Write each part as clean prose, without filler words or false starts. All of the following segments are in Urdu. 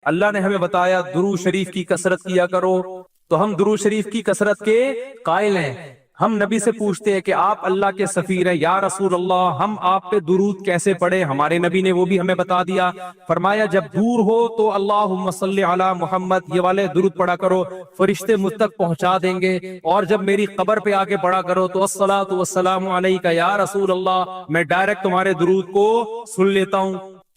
اللہ نے ہمیں بتایا درود شریف کی کثرت کیا کرو، تو ہم درود شریف کی کثرت کے قائل ہیں۔ ہم نبی سے پوچھتے ہیں کہ آپ اللہ کے سفیر ہیں، یا رسول اللہ ہم آپ پہ درود کیسے پڑھیں؟ ہمارے نبی نے وہ بھی ہمیں بتا دیا، فرمایا جب دور ہو تو اللہم صلی علی محمد یہ والے درود پڑھا کرو، فرشتے مجھ تک پہنچا دیں گے، اور جب میری قبر پہ آ کے پڑھا کرو تو الصلاۃ والسلام علیک یا رسول اللہ، میں ڈائریکٹ تمہارے درود کو سن لیتا ہوں۔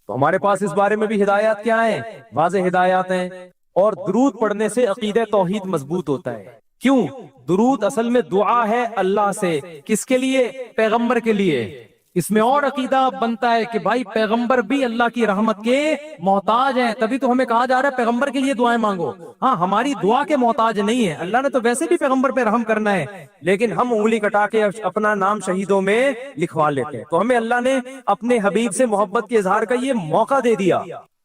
تو ہمارے پاس اس بارے میں بھی ہدایات کیا ہیں؟ واضح ہدایات ہیں۔ اور درود پڑھنے سے عقیدہ توحید مضبوط ہوتا ہے۔ کیوں؟ درود اصل میں دعا ہے اللہ سے، کس کے لیے؟ پیغمبر کے لیے۔ اس میں اور عقیدہ بنتا ہے کہ بھائی پیغمبر بھی اللہ کی رحمت کے محتاج ہیں، تبھی تو ہمیں کہا جا رہا ہے پیغمبر کے لیے دعائیں مانگو۔ ہاں ہماری دعا کے محتاج نہیں ہے، اللہ نے تو ویسے بھی پیغمبر پہ رحم کرنا ہے، لیکن ہم انگلی کٹا کے اپنا نام شہیدوں میں لکھوا لیتے ہیں۔ تو ہمیں اللہ نے اپنے حبیب سے محبت کے اظہار کا یہ موقع دے دیا۔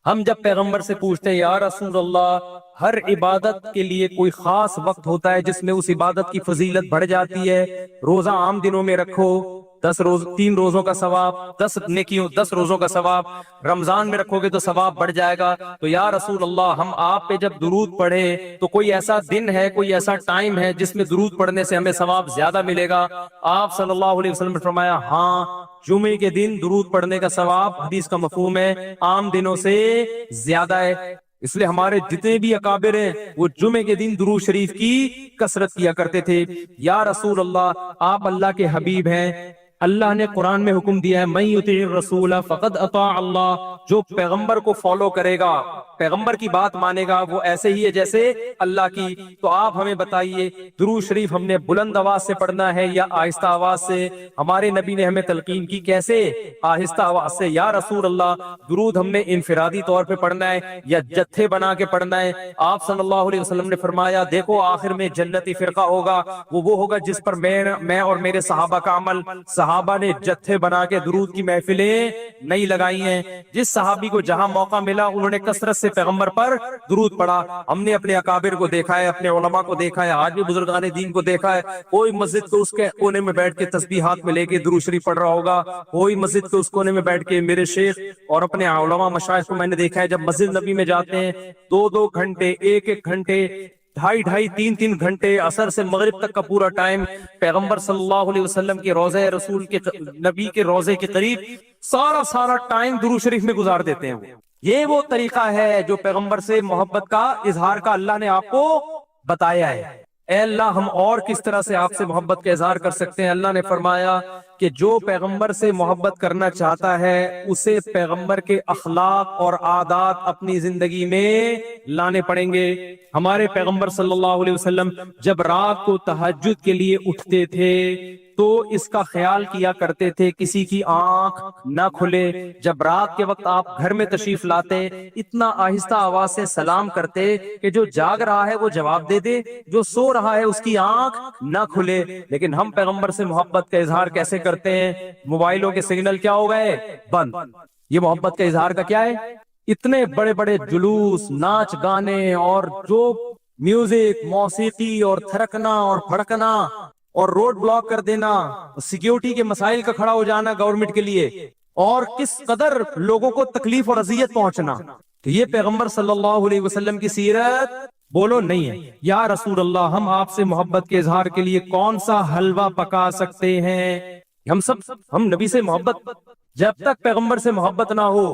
ہم جب پیغمبر سے پوچھتے ہیں یا رسول اللہ، ہر عبادت کے لیے کوئی خاص وقت ہوتا ہے جس میں اس عبادت کی فضیلت بڑھ جاتی ہے۔ روزہ عام دنوں میں رکھو، 3 روزوں کا ثواب، 10 روزوں کا ثواب، رمضان میں رکھو گے تو ثواب بڑھ جائے گا۔ تو یا رسول اللہ ہم آپ پہ جب درود پڑھے تو کوئی ایسا دن ہے، کوئی ایسا ٹائم ہے جس میں درود پڑھنے سے ہمیں ثواب زیادہ ملے گا؟ آپ صلی اللہ علیہ وسلم نے فرمایا ہاں، جمعے کے دن درود پڑھنے کا ثواب، حدیث کا مفہوم ہے، عام دنوں سے زیادہ ہے۔ اس لیے ہمارے جتنے بھی اکابر ہیں وہ جمعے کے دن درود شریف کی کثرت کیا کرتے تھے۔ یا رسول اللہ آپ اللہ کے حبیب ہیں، اللہ نے قرآن میں حکم دیا ہے من یطیع الرسول فقد اطاع اللہ، جو پیغمبر کو فالو کرے گا، پیغمبر کی بات مانے گا، وہ ایسے ہی ہے جیسے اللہ کی۔ تو آپ ہمیں بتائیے درود شریف ہم نے بلند آواز سے پڑھنا ہے یا آہستہ آواز سے؟ ہمارے نبی نے ہمیں تلقین کی کیسے؟ آہستہ آواز سے۔ یا رسول اللہ درود ہم نے انفرادی طور پہ پڑھنا ہے یا جتھے بنا کے پڑھنا ہے؟ آپ صلی اللہ علیہ وسلم نے فرمایا دیکھو آخر میں جنتی فرقہ ہوگا، وہ ہوگا جس پر میں اور میرے صحابہ کا عمل۔ صحابہ نے جتھے بنا کے درود کی محفلیں نہیں لگائی ہیں، جس صحابی کو جہاں موقع ملا انہوں نے کثرت سے پیغمبر پر درود پڑھا۔ ہم نے اپنے اکابر کو دیکھا ہے، اپنے علماء کو دیکھا ہے، آج بھی بزرگان دین کو دیکھا ہے، کوئی مسجد کو اس کے کونے میں بیٹھ کے تسبیح ہاتھ میں لے کے درود شریف پڑھ رہا ہوگا، کوئی مسجد کو اس کونے میں بیٹھ کے۔ میرے شیخ اور اپنے علماء مشائخ کو میں نے دیکھا ہے جب مسجد نبی میں جاتے ہیں 2 گھنٹے، 1 گھنٹے، 2.5 3 گھنٹے، عصر سے مغرب تک کا پورا ٹائم پیغمبر صلی اللہ علیہ وسلم کے روضہ رسول کے نبی کے روضے کے قریب سارا ٹائم درود شریف میں گزار دیتے ہیں۔ یہ وہ طریقہ ہے جو پیغمبر سے محبت کا اظہار کا اللہ نے آپ کو بتایا ہے۔ اے اللہ ہم اور کس طرح سے آپ سے محبت کا اظہار کر سکتے ہیں؟ اللہ نے فرمایا کہ جو پیغمبر سے محبت کرنا چاہتا ہے اسے پیغمبر کے اخلاق اور عادات اپنی زندگی میں لانے پڑیں گے۔ ہمارے پیغمبر صلی اللہ علیہ وسلم جب رات کو تہجد کے لیے اٹھتے تھے تو اس کا خیال کیا کرتے تھے کسی کی آنکھ نہ کھلے۔ جب رات کے وقت آپ گھر میں تشریف لاتے اتنا آہستہ آواز سے سلام کرتے کہ جو جاگ رہا ہے وہ جواب دے دے، جو سو رہا ہے اس کی آنکھ نہ کھلے۔ لیکن ہم پیغمبر سے محبت کا اظہار کیسے کرتے ہیں؟ موبائلوں کے سگنل کیا ہو گئے؟ بند۔ یہ محبت کا اظہار کا کیا ہے؟ اتنے بڑے بڑے جلوس، ناچ گانے اور جو میوزک، موسیقی اور تھرکنا اور پھڑکنا اور روڈ بلاک کر دینا، سیکیورٹی کے مسائل کا کھڑا ہو جانا گورنمنٹ کے لیے، اور کس قدر لوگوں کو تکلیف اور اذیت پہنچنا، تو یہ پیغمبر صلی اللہ علیہ وسلم کی سیرت بولو نہیں ہے۔ یا رسول اللہ ہم آپ سے محبت کے اظہار کے لیے کون سا حلوہ پکا سکتے ہیں؟ ہم نبی سے محبت، جب تک پیغمبر سے محبت نہ ہو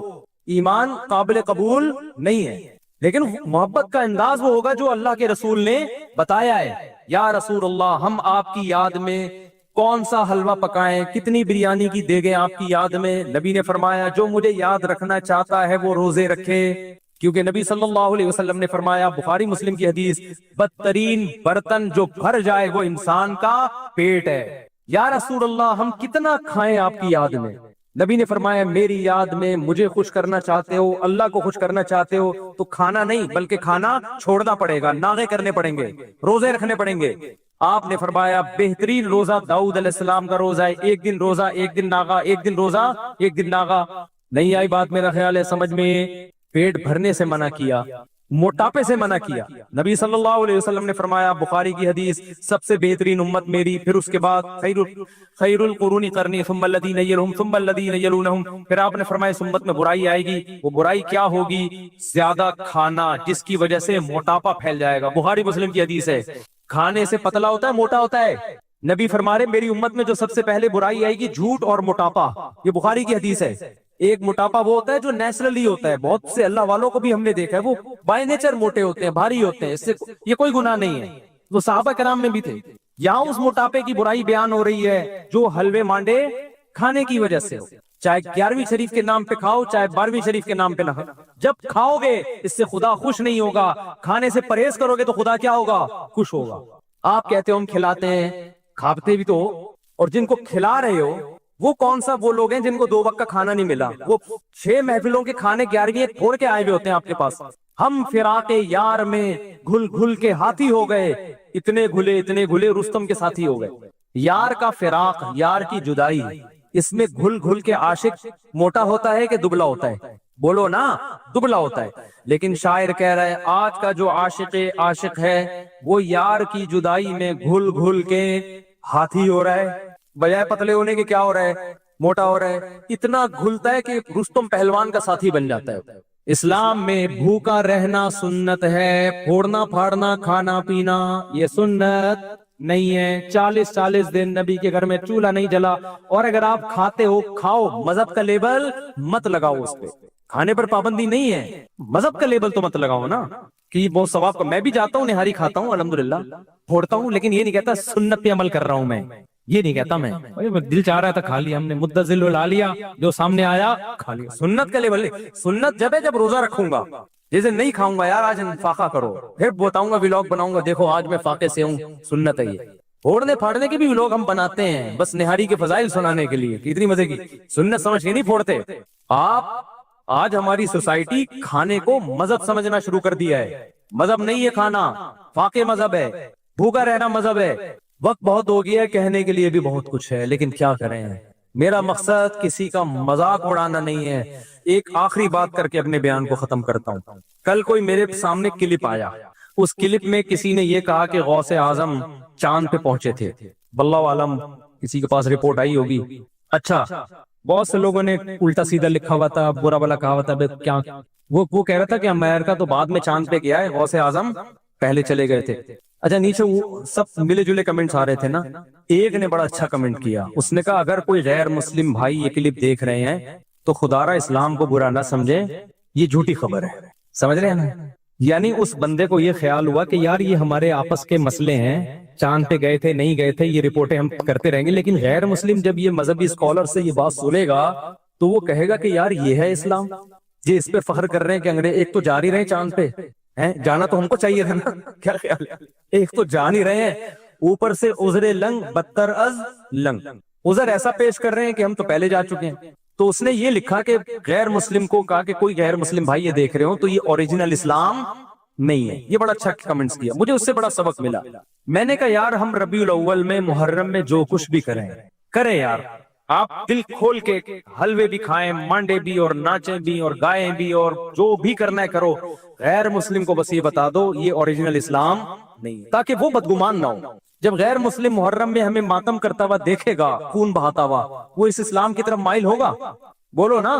ایمان قابل قبول نہیں ہے۔ لیکن محبت کا انداز وہ ہوگا جو اللہ کے رسول نے بتایا ہے۔ یا رسول اللہ ہم آپ کی یاد میں کون سا حلوہ پکائیں، کتنی بریانی کی دیگیں آپ کی یاد میں؟ نبی نے فرمایا جو مجھے یاد رکھنا چاہتا ہے وہ روزے رکھے، کیونکہ نبی صلی اللہ علیہ وسلم نے فرمایا، بخاری مسلم کی حدیث، بدترین برتن جو بھر جائے وہ انسان کا پیٹ ہے۔ یا رسول اللہ ہم کتنا کھائیں آپ کی یاد میں؟ نبی نے فرمایا میری یاد میں مجھے خوش کرنا چاہتے ہو، اللہ کو خوش کرنا چاہتے ہو تو کھانا نہیں بلکہ کھانا چھوڑنا پڑے گا، ناغے کرنے پڑیں گے، روزے رکھنے پڑیں گے۔ آپ نے فرمایا بہترین روزہ داؤد علیہ السلام کا روزہ ہے، 1 دن روزہ 1 دن ناغا، 1 دن روزہ 1 دن ناغا۔ نہیں آئی بات میرا خیال ہے سمجھ میں؟ پیٹ بھرنے سے منع کیا، موٹاپے سے منع کیا. نبی صلی اللہ علیہ وسلم نے فرمایا، بخاری کی حدیث، سب سے بہترین امت میری، پھر اس کے بعد خیر القرون قرنی ثم الذین یلونہم ثم الذین یلونہم. پھر آپ نے فرمایا اس امت میں برائی آئے گی. وہ برائی کیا ہوگی؟ زیادہ کھانا، جس کی وجہ سے موٹاپا پھیل جائے گا. بخاری مسلم کی حدیث ہے. کھانے سے پتلا ہوتا ہے، موٹا ہوتا ہے. نبی فرما رہے میری امت میں جو سب سے پہلے برائی آئے گی جھوٹ اور موٹاپا. یہ بخاری کی حدیث ہے. ایک موٹاپا وہ ہوتا ہے جو نیچرلی ہوتا ہے، بہت سے اللہ والوں کو بھی ہم نے دیکھا ہے وہ بائی نیچر موٹے ہوتے ہیں، بھاری ہوتے ہیں، اس سے یہ کوئی گناہ نہیں ہے، وہ صحابہ کرام میں بھی تھے. یہاں اس موٹاپے کی برائی بیان ہو رہی ہے جو حلوے مانڈے کھانے کی وجہ سے ہو. چاہے 11ویں شریف کے نام پہ کھاؤ، چاہے 12ویں شریف کے نام پہ نہ کھاؤ، جب کھاؤ گے اس سے خدا خوش نہیں ہوگا. کھانے سے پرہیز کرو گے تو خدا کیا ہوگا؟ خوش ہوگا. آپ کہتے ہو ہم کھلاتے ہیں، کھاتے بھی تو، اور جن کو کھلا رہے ہو وہ کون سا وہ لوگ ہیں جن کو 2 وقت کا کھانا نہیں ملا؟ وہ 6 محفلوں کے کھانے 11ویں پھوڑ کے آئے ہوئے ہوتے ہیں آپ کے پاس. ہم فراق یار میں گھل گھل کے ہاتھی ہو گئے، اتنے گھلے رستم کے ساتھی ہو گئے. یار کا فراق، یار کی جدائی، اس میں گھل گھل کے عاشق موٹا ہوتا ہے کہ دبلا ہوتا ہے؟ بولو نا، دبلا ہوتا ہے. لیکن شاعر کہہ رہا ہے آج کا جو عاشق ہے وہ یار کی جدائی میں گھل گھل کے ہاتھی ہو رہا ہے، بجائے پتلے ہونے کے کیا ہو رہا ہے؟ موٹا ہو رہا ہے. اتنا گھلتا ہے کہ رستم پہلوان کا ساتھی بن جاتا ہے. اسلام میں بھوکا رہنا سنت ہے، پھوڑنا پھاڑنا کھانا پینا یہ سنت نہیں ہے. 40 دن نبی کے گھر میں چولہا نہیں جلا. اور اگر آپ کھاتے ہو کھاؤ، مذہب کا لیبل مت لگاؤ اس پہ. کھانے پر پابندی نہیں ہے، مذہب کا لیبل تو مت لگاؤ نا کہ بہت ثواب کا. میں بھی جاتا ہوں نہاری کھاتا ہوں الحمدللہ، پھوڑتا ہوں، لیکن یہ نہیں کہتا سنت پہ عمل کر رہا ہوں میں، یہ نہیں کہتا میں. دل چاہ رہا تھا کھا لیا ہم نے، مدذل لا لیا، جو سامنے آیا کھا لیا. سنت کا لیبل سنت جب ہے جب روزہ رکھوں گا. جیسے نہیں کھاؤں گا یار آج فاقہ کرو، پھر بتاؤں گا ولاگ بناؤں گا دیکھو آج میں فاقے سے ہوں، سنت ہے یہ. پھوڑنے پھاڑنے کے بھی ولاگ ہم بناتے ہیں بس نہاری کے فضائل سنانے کے لیے، اتنی مزے کی سنت سمجھ کے نہیں پھوڑتے. آپ آج ہماری سوسائٹی کھانے کو مذہب سمجھنا شروع کر دیا ہے. مذہب نہیں ہے کھانا، فاقے مذہب ہے، بھوکا رہنا مذہب ہے. وقت بہت ہو گیا ہے، کہنے کے لیے بھی بہت کچھ ہے، لیکن کیا کریں. میرا مقصد کسی کا مذاق اڑانا نہیں ہے. ایک آخری بات کر کے اپنے بیان کو ختم کرتا ہوں. کل کوئی میرے سامنے کلپ آیا، اس کلپ میں کسی نے یہ کہا کہ غوث اعظم چاند پہ پہنچے تھے. واللہ عالم کسی کے پاس رپورٹ آئی ہوگی. اچھا، بہت سے لوگوں نے الٹا سیدھا لکھا ہوا تھا، برا بلا کہا ہوا تھا. کیا وہ کہہ رہا تھا کہ امریکہ تو بعد میں چاند پہ گیا ہے، غوث اعظم پہلے چلے گئے تھے. اچھا، نیچے وہ سب ملے جلے کمنٹس آ رہے تھے نا. ایک نے بڑا اچھا کمنٹ کیا، اس نے کہا اگر کوئی غیر مسلم بھائی یہ کلپ دیکھ رہے ہیں تو خدا را اسلام کو برا نہ سمجھے، یہ جھوٹی خبر ہے. سمجھ رہے ہیں نا؟ یعنی اس بندے کو یہ خیال ہوا کہ یار یہ ہمارے آپس کے مسئلے ہیں، چاند پہ گئے تھے نہیں گئے تھے یہ رپورٹیں ہم کرتے رہیں گے، لیکن غیر مسلم جب یہ مذہبی اسکالر سے یہ بات سنے گا تو وہ کہے گا کہ یار یہ ہے اسلام. یہ اس پہ فخر کر رہے ہیں کہ انگریز ایک تو جا رہی رہے چاند پہ، جانا تو ہم کو چاہیے تھا نا. کیا خیال ہے؟ ایک تو جان ہی رہے ہیں، اوپر سے عذر لنگ بدتر از لنگ، عذر ایسا پیش کر رہے ہیں کہ ہم تو پہلے جا چکے ہیں. تو اس نے یہ لکھا کہ غیر مسلم کو کہا کہ کوئی غیر مسلم بھائی یہ دیکھ رہے ہو تو یہ اوریجنل اسلام نہیں ہے. یہ بڑا اچھا کمنٹس کیا، مجھے اس سے بڑا سبق ملا. میں نے کہا یار ہم ربیع الاول میں محرم میں جو کچھ بھی کریں یار، آپ دل کھول کے حلوے بھی کھائیں، مانڈے بھی، اور ناچیں بھی، اور گائیں بھی، اور جو بھی کرنا ہے کرو. غیر مسلم کو بس یہ بتا دو یہ اوریجنل اسلام نہیں، تاکہ وہ بدگمان نہ ہو. جب غیر مسلم محرم میں ہمیں ماتم کرتا ہوا دیکھے گا، خون بہاتا ہوا، وہ اس اسلام کی طرف مائل ہوگا؟ بولو نا.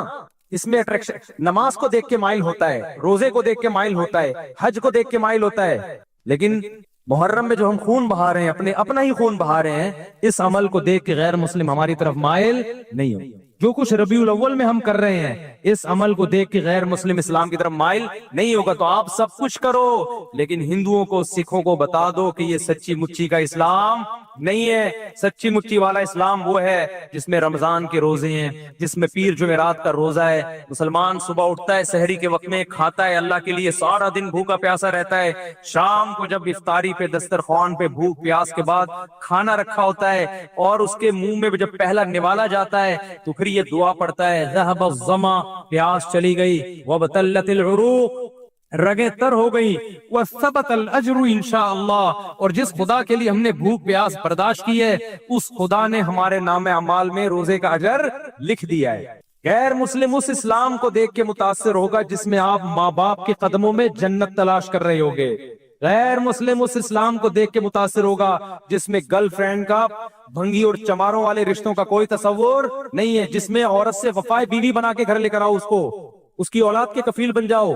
اس میں اٹریکشن نماز کو دیکھ کے مائل ہوتا ہے، روزے کو دیکھ کے مائل ہوتا ہے، حج کو دیکھ کے مائل ہوتا ہے. لیکن محرم میں جو ہم خون بہا رہے ہیں، اپنا ہی خون بہا رہے ہیں، اس عمل کو دیکھ کے غیر مسلم ہماری طرف مائل نہیں ہو. جو کچھ ربیع الاول میں ہم کر رہے ہیں اس عمل کو دیکھ کے غیر مسلم اسلام کی طرف مائل نہیں ہوگا. تو آپ سب کچھ کرو لیکن ہندوؤں کو سکھوں کو بتا دو کہ یہ سچی مچی کا اسلام نہیں ہے. سچی مچی والا اسلام وہ ہے جس میں رمضان کے روزے ہیں، جس میں پیر جمعرات کا روزہ ہے. مسلمان صبح اٹھتا ہے، سحری کے وقت میں کھاتا ہے اللہ کے لیے، سارا دن بھوکا پیاسا رہتا ہے. شام کو جب افطاری پہ دسترخوان پہ بھوک پیاس کے بعد کھانا رکھا ہوتا ہے اور اس کے منہ میں جب پہلا نوالا جاتا ہے تو پھر یہ دعا پڑھتا ہے ذهب الظما، پیاس چلی گئی، وابتلت العروق، رگیں تر ہو گئی، وثبت الاجر انشاءاللہ، اور جس خدا کے لیے ہم نے بھوک پیاس برداشت کی ہے اس خدا نے ہمارے نام اعمال میں روزے کا اجر لکھ دیا ہے. غیر مسلم اس اسلام کو دیکھ کے متاثر ہوگا جس میں آپ ماں باپ کے قدموں میں جنت تلاش کر رہے ہوگے. غیر مسلم اس اسلام کو دیکھ کے متاثر ہوگا جس میں گرل فرینڈ کا بھنگی اور چماروں والے رشتوں کا کوئی تصور نہیں ہے, جس میں عورت سے وفائے بیوی بنا کے گھر لے کر آؤ, اس کو اس کی اولاد کے کفیل بن جاؤ.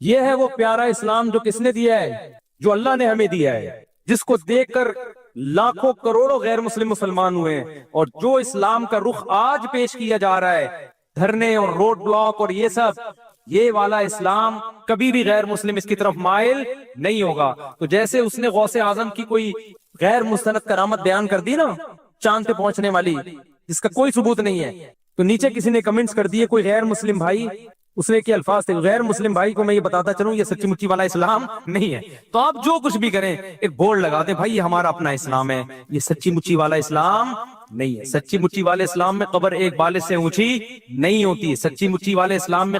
یہ ہے وہ پیارا اسلام جو کس نے دیا ہے, جو اللہ نے ہمیں دیا ہے, جس کو دیکھ کر لاکھوں کروڑوں غیر مسلم مسلمان ہوئے ہیں. اور جو اسلام کا رخ آج پیش کیا جا رہا ہے, دھرنے اور روڈ بلاک اور یہ سب, یہ والا اسلام کبھی بھی غیر مسلم اس کی طرف مائل نہیں ہوگا. تو جیسے اس نے غوث اعظم کی کوئی غیر مستند کرامت بیان کر دی نا, چاند پہ پہنچنے والی, جس کا کوئی ثبوت نہیں ہے, تو نیچے کسی نے کمنٹس کر دیے کوئی غیر مسلم بھائی, اس نے کیا الفاظ تھے, غیر مسلم بھائی کو میں یہ بتاتا چلوں یہ سچی مچی والا اسلام نہیں ہے. تو آپ جو کچھ بھی کریں ایک بورڈ لگا دیں, بھائی یہ ہمارا اپنا اسلام ہے, یہ سچی مچی والا اسلام نہیں ہے. سچی مچی والے اسلام میں قبر ایک بالے سے اونچی نہیں ہوتی. سچی مچی والے اسلام میں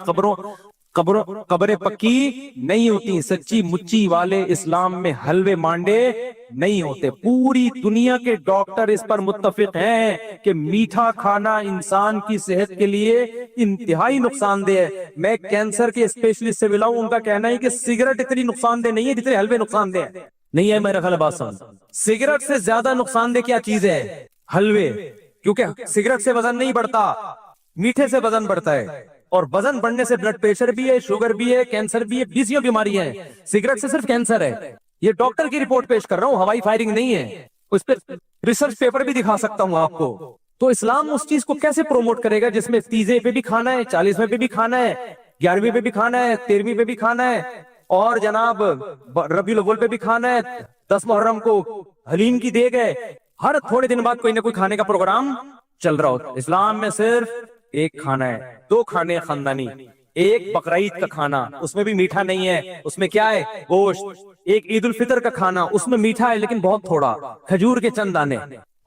قبریں پکی نہیں ہوتی. سچی مچی والے اسلام میں حلوے مانڈے نہیں ہوتے. پوری دنیا کے ڈاکٹر اس پر متفق ہیں کہ میٹھا کھانا انسان کی صحت کے لیے انتہائی نقصان دہ ہے. میں کینسر کے اسپیشلسٹ سے ملا ہوں, ان کا کہنا ہے کہ سگریٹ اتنی نقصان دہ نہیں ہے جتنے حلوے نقصان دہ ہے. نہیں ہے میرا خیال, بات سمجھ, سگریٹ سے زیادہ نقصان دہ کیا چیز ہے, حلوے. کیونکہ سگریٹ سے وزن نہیں بڑھتا, میٹھے سے وزن بڑھتا ہے, اور وزن بڑھنے سے بلڈ پریشر بھی ہے, شوگر بھی ہے, کینسر بھی ہے, بیسیوں بیماریاں ہیں. سگریٹ سے صرف کینسر ہے. یہ ڈاکٹر کی رپورٹ پیش کر رہا ہوں, ہوائی فائرنگ نہیں ہے, اس پہ ریسرچ پیپر بھی دکھا سکتا ہوں آپ کو. تو اسلام اس چیز کو کیسے پروموٹ کرے گا جس میں 30 پہ بھی کھانا ہے, 40 پہ بھی کھانا ہے, 11ویں پہ بھی کھانا ہے, 13ویں پہ بھی کھانا ہے, اور جناب ربیع الاول پہ بھی کھانا ہے, 10 محرم کو حلیم کی دیگ ہے, ہر تھوڑے دن بعد کوئی نہ کوئی کھانے کا پروگرام چل رہا ہوتا ہے. اسلام میں صرف ایک کھانا ہے, 2 کھانے خاندانی, ایک بقرعید کا کھانا, اس میں بھی میٹھا نہیں ہے, اس میں کیا ہے, گوشت. ایک عید الفطر کا کھانا, اس میں میٹھا ہے لیکن بہت تھوڑا, کھجور کے چند دانے.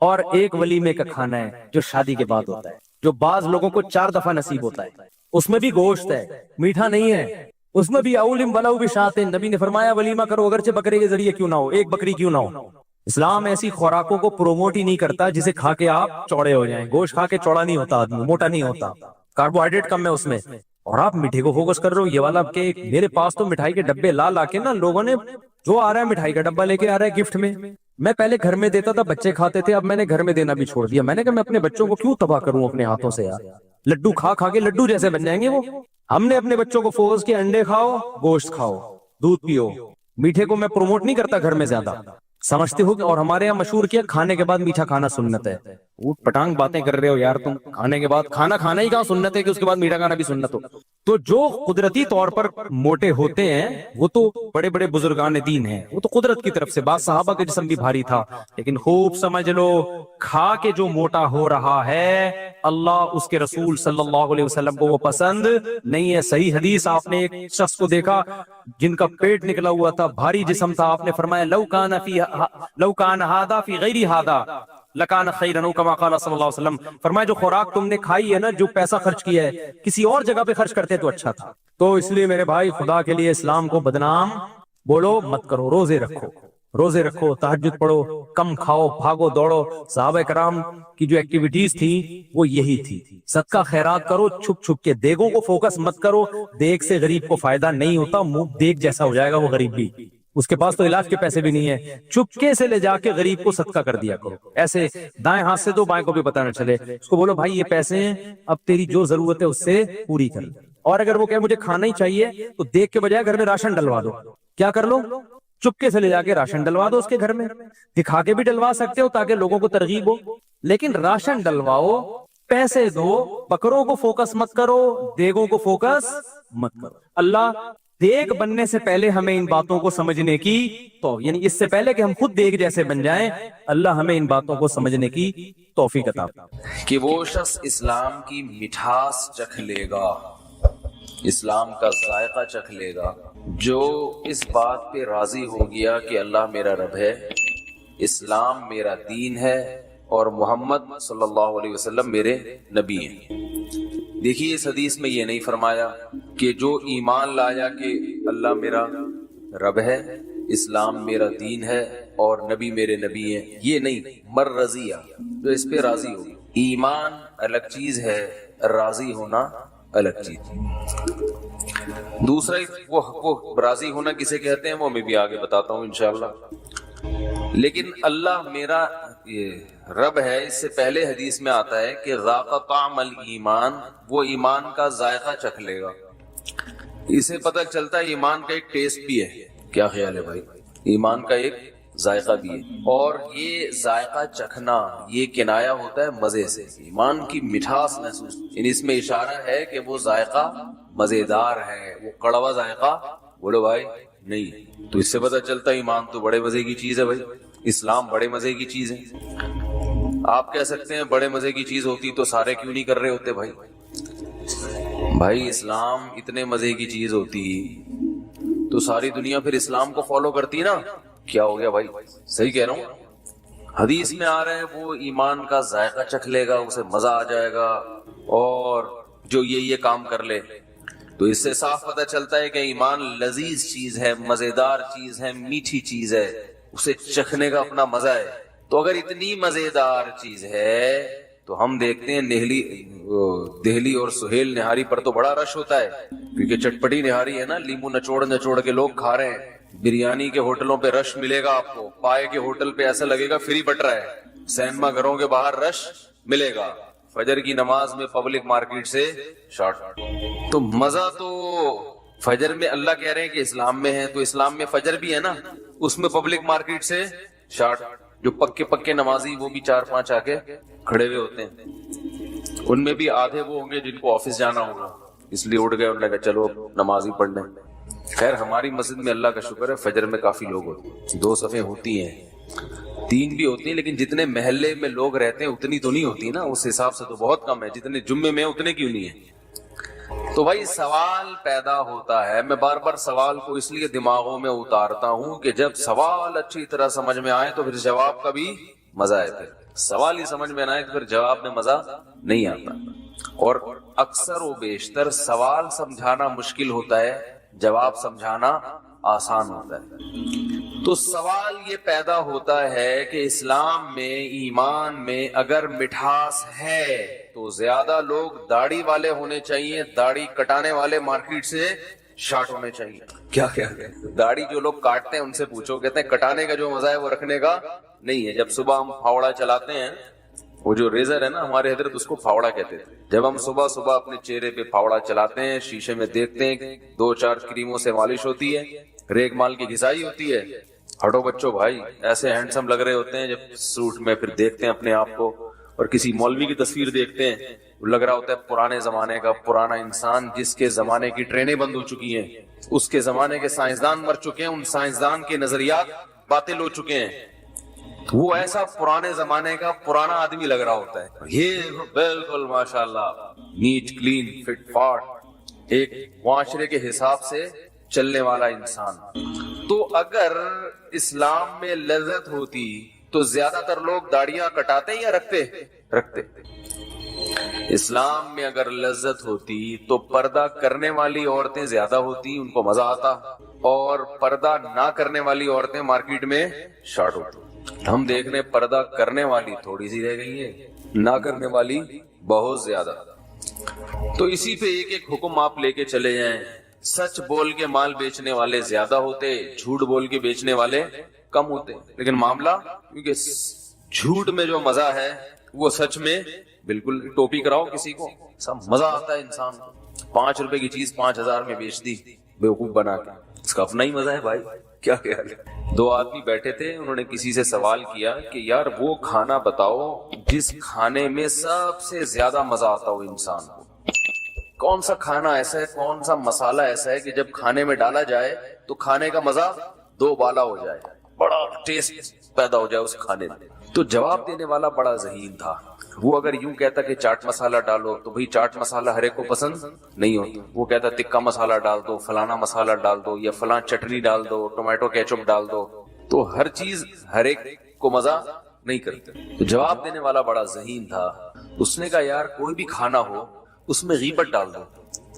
اور ایک ولیمے کا کھانا ہے جو شادی کے بعد ہوتا ہے, جو بعض لوگوں کو 4 دفعہ نصیب ہوتا ہے. اس میں بھی گوشت ہے, میٹھا نہیں ہے. اس میں بھی اولم ولو بشاتن, نبی نے فرمایا ولیمہ کرو اگرچہ بکرے کے ذریعے کیوں نہ ہو, ایک بکری کیوں نہ ہو. اسلام ایسی خوراکوں کو پروموٹ ہی نہیں کرتا جسے کھا کے آپ چوڑے ہو جائیں. گوشت کھا کے چوڑا نہیں ہوتا آدمی, موٹا نہیں ہوتا, کاربوہائیڈریٹ کم ہے اس میں. اور آپ میٹھے کو فوکس کر رہے ہو, یہ والا کہ میرے پاس تو مٹھائی کے ڈبے لا کے نا لوگوں نے, جو آ رہا ہے مٹھائی کا ڈبہ لے کے آ رہا ہے گفٹ میں. میں پہلے گھر میں دیتا تھا, بچے کھاتے تھے, اب میں نے گھر میں دینا بھی چھوڑ دیا. میں نے کہا میں اپنے بچوں کو کیوں تباہ کروں اپنے ہاتھوں سے یار, لڈو کھا کے لڈو جیسے بن جائیں گے وہ. ہم نے اپنے بچوں کو فوکس کیا, انڈے کھاؤ, گوشت کھاؤ, دودھ پیو. میٹھے کو میں پروموٹ نہیں کرتا گھر میں زیادہ, سمجھتے ہو. اور ہمارے یہاں مشہور کیا, کھانے کے بعد میٹھا کھانا سنت ہے. اوٹ پٹانگ باتیں کر رہے ہو یار تم, کھانے کے بعد کھانا ہی کہاں سنت ہے کہ اس کے بعد میٹھا کھانا بھی سنت ہو. تو جو قدرتی طور پر موٹے ہوتے ہیں وہ تو بڑے بڑے بزرگان دین ہیں, وہ تو قدرت کی طرف سے. بعض صحابہ کا جسم بھی بھاری تھا, لیکن خوب سمجھ لو کھا کے جو موٹا ہو رہا ہے, اللہ اس کے رسول صلی اللہ علیہ وسلم کو وہ پسند نہیں ہے. صحیح حدیث, آپ نے ایک شخص کو دیکھا جن کا پیٹ نکلا ہوا تھا, بھاری جسم تھا, آپ نے فرمایا لو کان ہادا فی غیر ہادا لکان خیرن, کما قال صلی اللہ علیہ وسلم. فرمایا جو خوراک تم نے کھائی ہے نا, جو پیسہ خرچ کیا ہے, کسی اور جگہ پہ خرچ کرتے تو اچھا تھا. تو اس لیے میرے بھائی, خدا کے لیے اسلام کو بدنام بولو مت کرو. روزے رکھو, تہجد پڑھو, کم کھاؤ, بھاگو دوڑو. صحابہ کرام کی جو ایکٹیویٹیز تھی وہ یہی تھی. صدقہ خیرات کرو چھپ کے, دیگوں کو فوکس مت کرو. دیگ سے غریب کو فائدہ نہیں ہوتا, منہ دیگ جیسا ہو جائے گا وہ غریب بھی, اس کے پاس تو علاج کے پیسے بھی نہیں ہے. چپکے سے لے جا کے غریب کو صدقہ کر دیا کرو, ایسے دائیں ہاتھ سے دو, بائیں کو بھی پتہ نہ چلے. اس کو بولو بھائی یہ پیسے ہیں, اب تیری جو ضرورت ہے اس سے پوری کر. اور اگر وہ کہے مجھے کھانا ہی چاہیے تو دیکھ کے بجائے گھر میں راشن ڈلوا دو. کیا کر لو, چپکے سے لے جا کے راشن ڈلوا دو اس کے گھر میں. دکھا کے بھی ڈلوا سکتے ہو تاکہ لوگوں کو ترغیب ہو, لیکن راشن ڈلواؤ, پیسے دو, بکروں کو فوکس مت کرو, دیگوں کو فوکس مت کرو. اللہ دیگ بننے سے پہلے ہمیں ان باتوں کو سمجھنے کی, تو یعنی اس سے پہلے کہ ہم خود دیگ جیسے بن جائیں, اللہ ہمیں ان باتوں کو سمجھنے کی توفیق عطا کہ وہ شخص اسلام کی مٹھاس چکھ لے گا, اسلام کا ذائقہ چکھ لے گا, جو اس بات پہ راضی ہو گیا کہ اللہ میرا رب ہے, اسلام میرا دین ہے, اور محمد صلی اللہ علیہ وسلم میرے نبی ہیں. دیکھیے اس حدیث میں یہ نہیں فرمایا کہ جو ایمان لایا کہ اللہ میرا رب ہے, اسلام میرا دین ہے اور نبی میرے نبی ہیں, یہ نہیں. مر رضیہ, جو اس پہ راضی ہو. ایمان الگ چیز ہے, راضی ہونا الگ چیز. دوسرا وہ راضی ہونا کسے کہتے ہیں وہ میں بھی آگے بتاتا ہوں انشاءاللہ. لیکن اللہ میرا یہ رب ہے، اس سے پہلے حدیث میں آتا ہے کہ ذاق طعم الایمان، وہ ایمان کا ذائقہ چکھ لے گا. اسے پتہ چلتا ہے ایمان کا ایک ٹیسٹ بھی ہے. کیا خیال ہے بھائی؟ ایمان کا ایک ذائقہ بھی ہے، اور یہ ذائقہ چکھنا یہ کنایا ہوتا ہے مزے سے، ایمان کی مٹھاس محسوس. یعنی اس میں اشارہ ہے کہ وہ ذائقہ مزیدار ہے، وہ کڑوا ذائقہ بولو بھائی نہیں. تو اس سے پتہ چلتا ہے ایمان تو بڑے مزے کی چیز ہے بھائی، اسلام بڑے مزے کی چیز ہے. آپ کہہ سکتے ہیں بڑے مزے کی چیز ہوتی تو سارے کیوں نہیں کر رہے ہوتے بھائی؟ بھائی اسلام اتنے مزے کی چیز ہوتی تو ساری دنیا پھر اسلام کو فالو کرتی نا. کیا ہو گیا بھائی؟ صحیح کہہ رہا ہوں. حدیث میں آ رہا ہے وہ ایمان کا ذائقہ چکھ لے گا، اسے مزہ آ جائے گا، اور جو یہ کام کر لے. تو اس سے صاف پتہ چلتا ہے کہ ایمان لذیذ چیز ہے، مزیدار چیز ہے، میٹھی چیز ہے، اسے چکھنے کا اپنا مزہ ہے. تو اگر اتنی مزیدار چیز ہے تو ہم دیکھتے ہیں دہلی اور سہیل نہاری پر تو بڑا رش ہوتا ہے، کیونکہ چٹپٹی نہاری ہے نا، لیمو نچوڑ کے لوگ کھا رہے ہیں. بریانی کے ہوٹلوں پہ رش ملے گا آپ کو، پائے کے ہوٹل پہ ایسا لگے گا فری بٹ رہا ہے، سینما گھروں کے باہر رش ملے گا، فجر کی نماز میں پبلک مارکیٹ سے شارٹ. تو مزہ تو فجر میں اللہ کہہ رہے ہیں کہ اسلام میں ہے، تو اسلام میں فجر بھی ہے نا، اس میں پبلک مارکیٹ سے شارٹ. جو پکے نمازی وہ بھی 4-5 آ کے کھڑے ہوئے ہوتے ہیں، ان میں بھی آدھے وہ ہوں گے جن کو آفس جانا ہوگا، اس لیے اٹھ گئے، انہوں نے کہا چلو نماز ہی پڑھ لیں. خیر ہماری مسجد میں اللہ کا شکر ہے فجر میں کافی لوگ ہوتے ہیں، 2 صفیں ہوتی ہیں، 3 بھی ہوتی ہیں، لیکن جتنے محلے میں لوگ رہتے ہیں اتنی تو نہیں ہوتی نا، اس حساب سے تو بہت کم ہے. جتنے جمعے میں اتنے کیوں نہیں ہیں؟ تو بھائی سوال پیدا ہوتا ہے. میں بار بار سوال کو اس لیے دماغوں میں اتارتا ہوں کہ جب سوال اچھی طرح سمجھ میں آئے تو پھر جواب کا بھی مزہ ہے. پھر سوال ہی سمجھ میں نہ آئے تو پھر جواب میں مزہ نہیں آتا. اور اکثر و بیشتر سوال سمجھانا مشکل ہوتا ہے، جواب سمجھانا آسان ہوتا ہے. تو سوال یہ پیدا ہوتا ہے کہ اسلام میں، ایمان میں اگر مٹھاس ہے تو زیادہ لوگ داڑھی والے ہونے چاہیے، داڑھی کٹانے والے مارکیٹ سے شارٹ ہونے چاہیے. کیا داڑھی جو لوگ کاٹتے ہیں ان سے پوچھو، کہتے ہیں کٹانے کا جو مزہ ہے وہ رکھنے کا نہیں ہے. جب صبح ہم پھاوڑا چلاتے ہیں، وہ جو ریزر ہے نا، ہمارے حضرت اس کو پھاوڑا کہتے تھے. جب ہم صبح اپنے چہرے پہ پھاوڑا چلاتے ہیں، شیشے میں دیکھتے ہیں 2-4 کریموں سے مالش ہوتی ہے، ریگ مال کی گھسائی ہوتی ہے. ہٹو بچوں بھائی، ایسے ہینڈسم لگ رہے ہوتے ہیں جب سوٹ میں پھر دیکھتے ہیں اپنے آپ کو. اور کسی مولوی کی تصویر دیکھتے ہیں، لگ رہا ہوتا ہے پرانے زمانے کا پرانا انسان، جس کے زمانے کی ٹرینیں بند ہو چکی ہیں، اس کے زمانے کے سائنسدان مر چکے ہیں، ان سائنسدان کے نظریات باطل ہو چکے ہیں. وہ ایسا پرانے زمانے کا پرانا آدمی لگ رہا ہوتا ہے. یہ بالکل ماشاءاللہ نیٹ کلین فٹ فاٹ ایک معاشرے کے حساب سے چلنے والا انسان. تو اگر اسلام میں لذت ہوتی تو زیادہ تر لوگ داڑیاں کٹاتے یا رکھتے. اسلام میں اگر لذت ہوتی تو پردہ کرنے والی عورتیں زیادہ ہوتی، ان کو مزہ آتا، اور پردہ نہ کرنے والی عورتیں مارکیٹ میں شارٹ ہوتی. ہم دیکھ رہے پردہ کرنے والی تھوڑی سی رہ گئی ہے، نہ کرنے والی بہت زیادہ. تو اسی پہ ایک حکم آپ لے کے چلے جائیں. سچ بول کے مال بیچنے والے زیادہ ہوتے، جھوٹ بول کے بیچنے والے کم ہوتے. لیکن معاملہ کیونکہ جھوٹ میں جو مزہ ہے وہ سچ میں بالکل. ٹوپی کراؤ کسی کو، سب مزہ آتا ہے انسان کو. 5 روپے کی چیز 5000 میں بیچ دی بیوقوف بنا کے، اس کا اپنا ہی مزہ ہے بھائی. کیا خیال ہے؟ 2 آدمی بیٹھے تھے، انہوں نے کسی سے سوال کیا کہ یار وہ کھانا بتاؤ جس کھانے میں سب سے زیادہ مزہ آتا ہو انسان کو. کون سا کھانا ایسا ہے، کون سا مسالہ ایسا ہے کہ جب کھانے میں ڈالا جائے تو کھانے کا مزہ 2 بالا ہو جائے، بڑا ٹیسٹ پیدا ہو جائے اس کھانے میں. تو جواب دینے والا بڑا ذہین تھا. وہ اگر یوں کہتا کہ چاٹ مسالہ ڈالو تو بھئی چاٹ مسالہ ہر ایک کو پسند نہیں ہوتا. وہ کہتا تکا مسالہ ڈال دو، فلانا مسالہ ڈال دو، یا فلاں چٹنی ڈال دو، ٹومیٹو کیچپ ڈال دو. تو ہر چیز ہر ایک کو مزہ نہیں کرتے. تو جواب دینے والا بڑا ذہین تھا. اس نے کہا یار کوئی بھی کھانا ہو اس میں غیبت ڈال دو.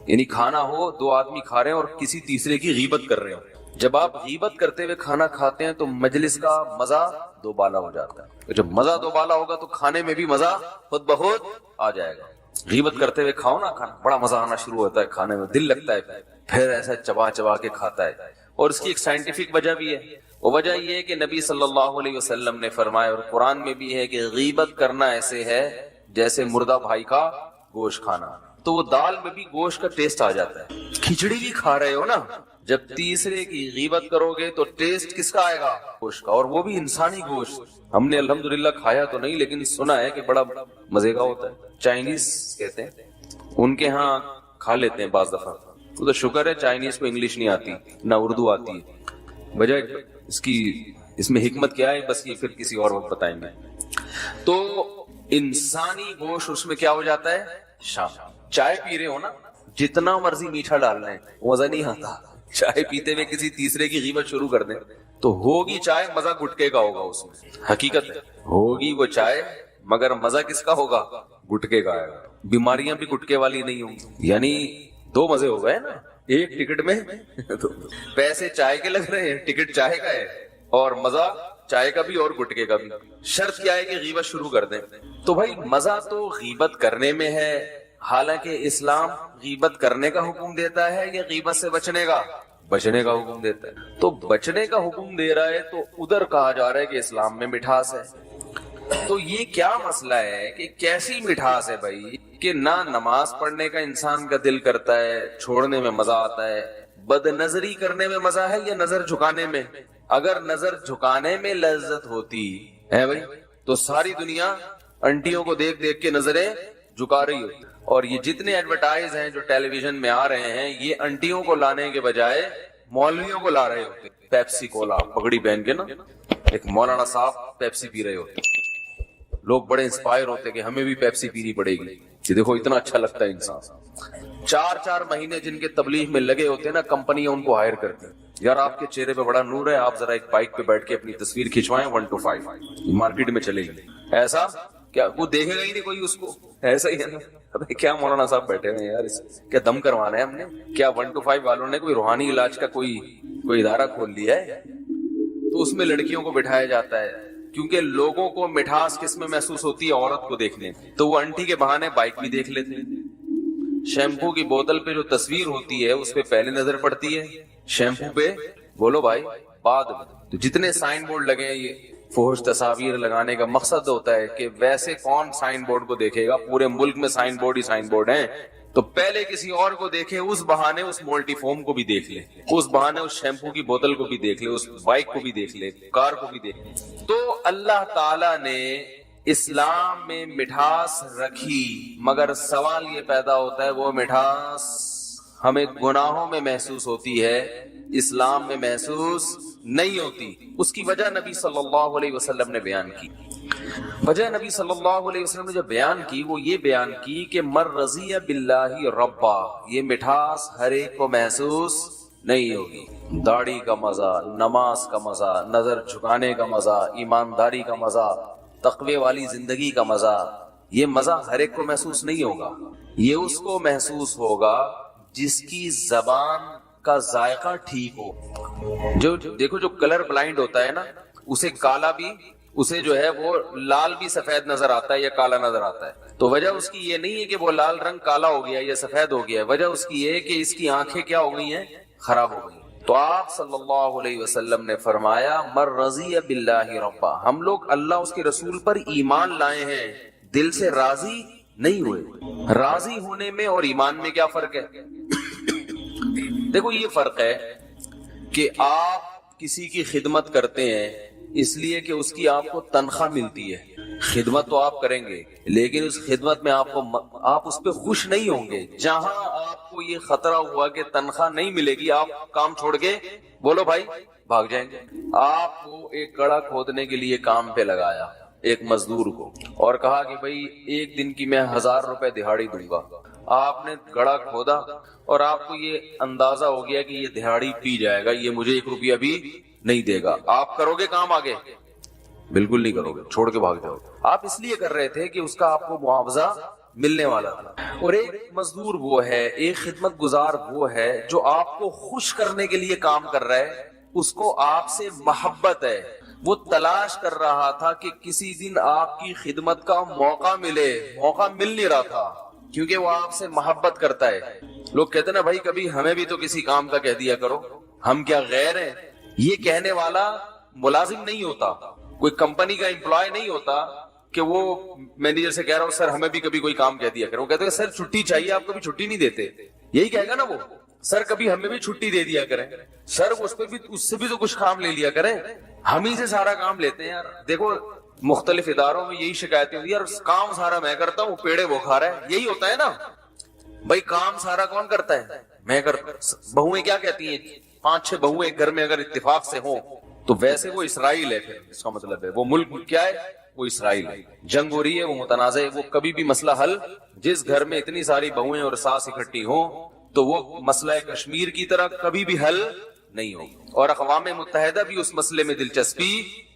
یعنی کھانا ہو 2 آدمی کھا رہے ہیں اور کسی تیسرے کی غیبت کر رہے ہو. جب آپ غیبت کرتے ہوئے کھانا کھاتے ہیں تو مجلس کا مزہ 2 بالا ہو جاتا ہے. جب مزہ 2 بالا ہوگا تو کھانے میں بھی مزہ خود بخود آ جائے گا. غیبت کرتے ہوئے کھاؤ نا کھانا، بڑا مزہ آنا شروع ہوتا ہے کھانے میں، دل لگتا ہے، پھر ایسا چبا چبا کے کھاتا ہے. اور اس کی ایک سائنٹیفک وجہ بھی ہے. وہ وجہ یہ ہے کہ نبی صلی اللہ علیہ وسلم نے فرمایا، اور قرآن میں بھی ہے، کہ غیبت کرنا ایسے ہے جیسے مردہ بھائی کا گوشت کھانا. تو وہ دال میں بھی گوشت کا ٹیسٹ آ جاتا ہے. کھچڑی بھی کھا رہے ہو نا، جب تیسرے کی غیبت کرو گے تو ٹیسٹ کس کا آئے گا؟ گوشت کا، اور وہ بھی انسانی گوشت. ہم نے الحمدللہ کھایا تو نہیں، لیکن سنا ہے کہ بڑا مزے کا ہوتا ہے. چائنیز کہتے ہیں، ان کے ہاں کھا لیتے ہیں بعض دفعہ. تو شکر ہے چائنیز کو انگلش نہیں آتی نہ اردو آتی ہے. وجہ اس میں حکمت کیا ہے، بس یہ پھر کسی اور وقت بتائیں گے. تو انسانی گوشت اس میں کیا ہو جاتا ہے؟ شام. چائے پی رہے ہو نا، جتنا مرضی میٹھا ڈال لیں مزہ نہیں آتا. چائے پیتے ہوئے کسی تیسرے کی غیبت شروع کر دیں تو ہوگی چائے، مزہ گٹکے کا ہوگا. اس میں حقیقت ہے، ہوگی وہ چائے مگر مزہ کس کا ہوگا؟ گٹکے کا آئے گا. بیماریاں بھی گٹکے والی نہیں ہوں گی. یعنی دو مزے ہو گئے نا ایک ٹکٹ میں. پیسے چائے کے لگ رہے ہیں، ٹکٹ چائے کا ہے، اور مزہ چائے کا بھی اور گٹکے کا بھی. شرط کیا ہے کہ غیبت شروع کر دیں. تو بھائی مزہ تو غیبت کرنے میں ہے، حالانکہ اسلام غیبت کرنے کا حکم دیتا ہے یا غیبت سے بچنے کا حکم دیتا ہے. تو بچنے کا حکم دے رہا ہے تو ادھر کہا جا رہا ہے کہ اسلام میں مٹھاس ہے. تو یہ کیا مسئلہ ہے کہ کیسی مٹھاس ہے بھائی، کہ نہ نماز پڑھنے کا انسان کا دل کرتا ہے، چھوڑنے میں مزہ آتا ہے. بد نظری کرنے میں مزہ ہے یا نظر جھکانے میں؟ اگر نظر جھکانے میں لذت ہوتی ہے بھائی تو ساری دنیا انٹیوں کو دیکھ دیکھ کے نظریں جھکا رہی ہوتی. اور یہ جتنے ایڈورٹائز ہیں جو ٹیلی ویژن میں آ رہے ہیں، یہ انٹیوں کو لانے کے بجائے مولویوں کو لا رہے ہوتے. پیپسی کولا پگڑی پہن کے نا، ایک مولانا صاحب پیپسی پی رہے ہوتے. لوگ بڑے انسپائر ہوتے کہ ہمیں بھی پیپسی پینی پڑے گی. کہ دیکھو اتنا اچھا لگتا ہے انسان. 4 مہینے جن کے تبلیغ میں لگے ہوتے ہیں نا، کمپنیاں ان کو ہائر کرتی ہیں. یار آپ کے چہرے پہ بڑا نور ہے، آپ ذرا ایک بائک پہ بیٹھ کے اپنی تصویر کھنچوائیں 1 to 5 مارکیٹ میں چلے گی. ایسا کیا وہ دیکھے گا ہی نہیں کوئی اس کو؟ ایسا ہی ہے نا. ابھی کیا مولانا صاحب بیٹھے ہوئے ہیں یار، کیا دم کروانا ہے ہم نے؟ کیا 1 to 5 والوں نے کوئی روحانی علاج کا کوئی ادارہ کھول لیا ہے؟ تو اس میں لڑکیوں کو بٹھایا جاتا ہے کیونکہ لوگوں کو مٹھاس کس میں محسوس ہوتی ہے؟ عورت کو دیکھنے. تو وہ انٹی کے بہانے بائک بھی دیکھ لیتے ہیں. شیمپو کی بوتل پہ جو تصویر ہوتی ہے اس پہ پہلے نظر پڑتی ہے، شیمپو پہ بولو بھائی بعد میں. تو جتنے سائن بورڈ لگے ہیں، یہ فحش تصاویر لگانے کا مقصد ہوتا ہے کہ ویسے کون سائن بورڈ کو دیکھے گا؟ پورے ملک میں سائن بورڈ ہیں، تو پہلے کسی اور کو دیکھے، اس بہانے اس مولٹی فوم کو بھی دیکھ لے، اس بہانے اس شیمپو کی بوتل کو بھی دیکھ لے، اس بائک کو بھی دیکھ لے، کار کو بھی دیکھ لے. تو اللہ تعالی نے اسلام میں مٹھاس رکھی، مگر سوال یہ پیدا ہوتا ہے وہ مٹھاس ہمیں گناہوں میں محسوس ہوتی ہے، اسلام میں محسوس نہیں ہوتی. اس کی وجہ نبی صلی اللہ علیہ وسلم نے بیان کی. وجہ نبی صلی اللہ علیہ وسلم نے جو بیان کی وہ یہ بیان کی کہ مر رضی باللہ ربا، یہ مٹھاس ہر ایک کو محسوس نہیں ہوگی. داڑھی کا مزہ، نماز کا مزہ، نظر جھکانے کا مزہ، ایمانداری کا مزہ، تقوی والی زندگی کا مزہ، یہ مزہ ہر ایک کو محسوس نہیں ہوگا. یہ اس کو محسوس ہوگا جس کی زبان کا ذائقہ ٹھیک ہو. جو دیکھو جو کلر بلائنڈ ہوتا ہے نا، اسے کالا بھی، اسے جو ہے وہ لال بھی سفید نظر آتا ہے یا کالا نظر آتا ہے. تو وجہ اس کی یہ نہیں ہے کہ وہ لال رنگ کالا ہو گیا یا سفید ہو گیا ہے، وجہ اس کی یہ ہے کہ اس کی آنکھیں کیا ہو گئی ہیں؟ خراب ہو گئی. تو آپ صلی اللہ علیہ وسلم نے فرمایا مر رضی باللہ ربا، ہم لوگ اللہ اس کے رسول پر ایمان لائے ہیں، دل سے راضی نہیں ہوئے. راضی ہونے میں اور ایمان میں کیا فرق ہے؟ دیکھو یہ فرق ہے کہ آپ کسی کی خدمت کرتے ہیں اس لیے کہ اس کی آپ کو تنخواہ ملتی ہے. خدمت تو آپ کریں گے لیکن اس خدمت میں آپ اس پہ خوش نہیں ہوں گے. جہاں آپ کو یہ خطرہ ہوا کہ تنخواہ نہیں ملے گی، آپ کام چھوڑ کے بولو بھائی بھاگ جائیں گے. آپ کو ایک گڑھا کھودنے کے لیے کام پہ لگایا ایک مزدور کو اور کہا کہ بھائی ایک دن کی میں 1000 روپے دہاڑی دوں گا. آپ نے گڑھا کھودا اور آپ کو یہ اندازہ ہو گیا کہ یہ دہاڑی پی جائے گا، یہ مجھے 1 روپیہ بھی نہیں دے گا. آپ کرو گے کام آگے؟ بالکل نہیں کرو گے، چھوڑ کے بھاگ جاؤ. آپ اس لیے کر رہے تھے کہ اس کا آپ کو معاوضہ ملنے والا تھا. اور ایک مزدور وہ ہے، ایک خدمت گزار وہ ہے جو آپ کو خوش کرنے کے لیے کام کر رہا ہے، اس کو آپ سے محبت ہے. وہ تلاش کر رہا تھا کہ کسی دن آپ کی خدمت کا موقع ملے، موقع مل نہیں رہا تھا. کیونکہ وہ آپ سے محبت کرتا ہے. لوگ کہتے ہیں نا بھائی کبھی ہمیں بھی تو کسی کام کا کہہ دیا کرو, ہم کیا غیر ہیں. یہ کہنے والا ملازم نہیں ہوتا, کوئی کمپنی کا امپلائی نہیں ہوتا کہ وہ مینیجر سے کہہ رہا ہوں سر ہمیں بھی کبھی کوئی کام کہہ دیا کرو. وہ کہتے ہیں سر چھٹی چاہیے, آپ کبھی چھٹی نہیں دیتے. یہی کہے گا نا وہ, سر کبھی ہمیں بھی چھٹی دے دیا کریں, سر اس سے بھی تو کچھ کام لے لیا کریں, ہم ہی سے سارا کام لیتے ہیں. یار دیکھو مختلف اداروں میں یہی شکایتیں ہوتی ہیں, یار کام سارا میں کرتا ہوں, پیڑے وہ کھا رہا ہے. یہی ہوتا ہے نا بھائی, کام سارا کون کرتا ہے, میں کرتا. بہویں کیا کہتی ہیں, 5-6 بہویں ایک گھر میں اگر اتفاق سے ہوں تو ویسے وہ اسرائیل ہے. پھر اس کا مطلب ہے وہ ملک کیا ہے, وہ اسرائیل ہے. جنگ ہو رہی ہے, وہ متنازع ہے, وہ کبھی بھی مسئلہ حل, جس گھر میں اتنی ساری بہویں اور ساس اکٹھی ہوں تو وہ مسئلہ کشمیر کی طرح کبھی بھی حل نہیں ہوگی. اور اقوام متحدہ بھی اس مسئلے میں دلچسپی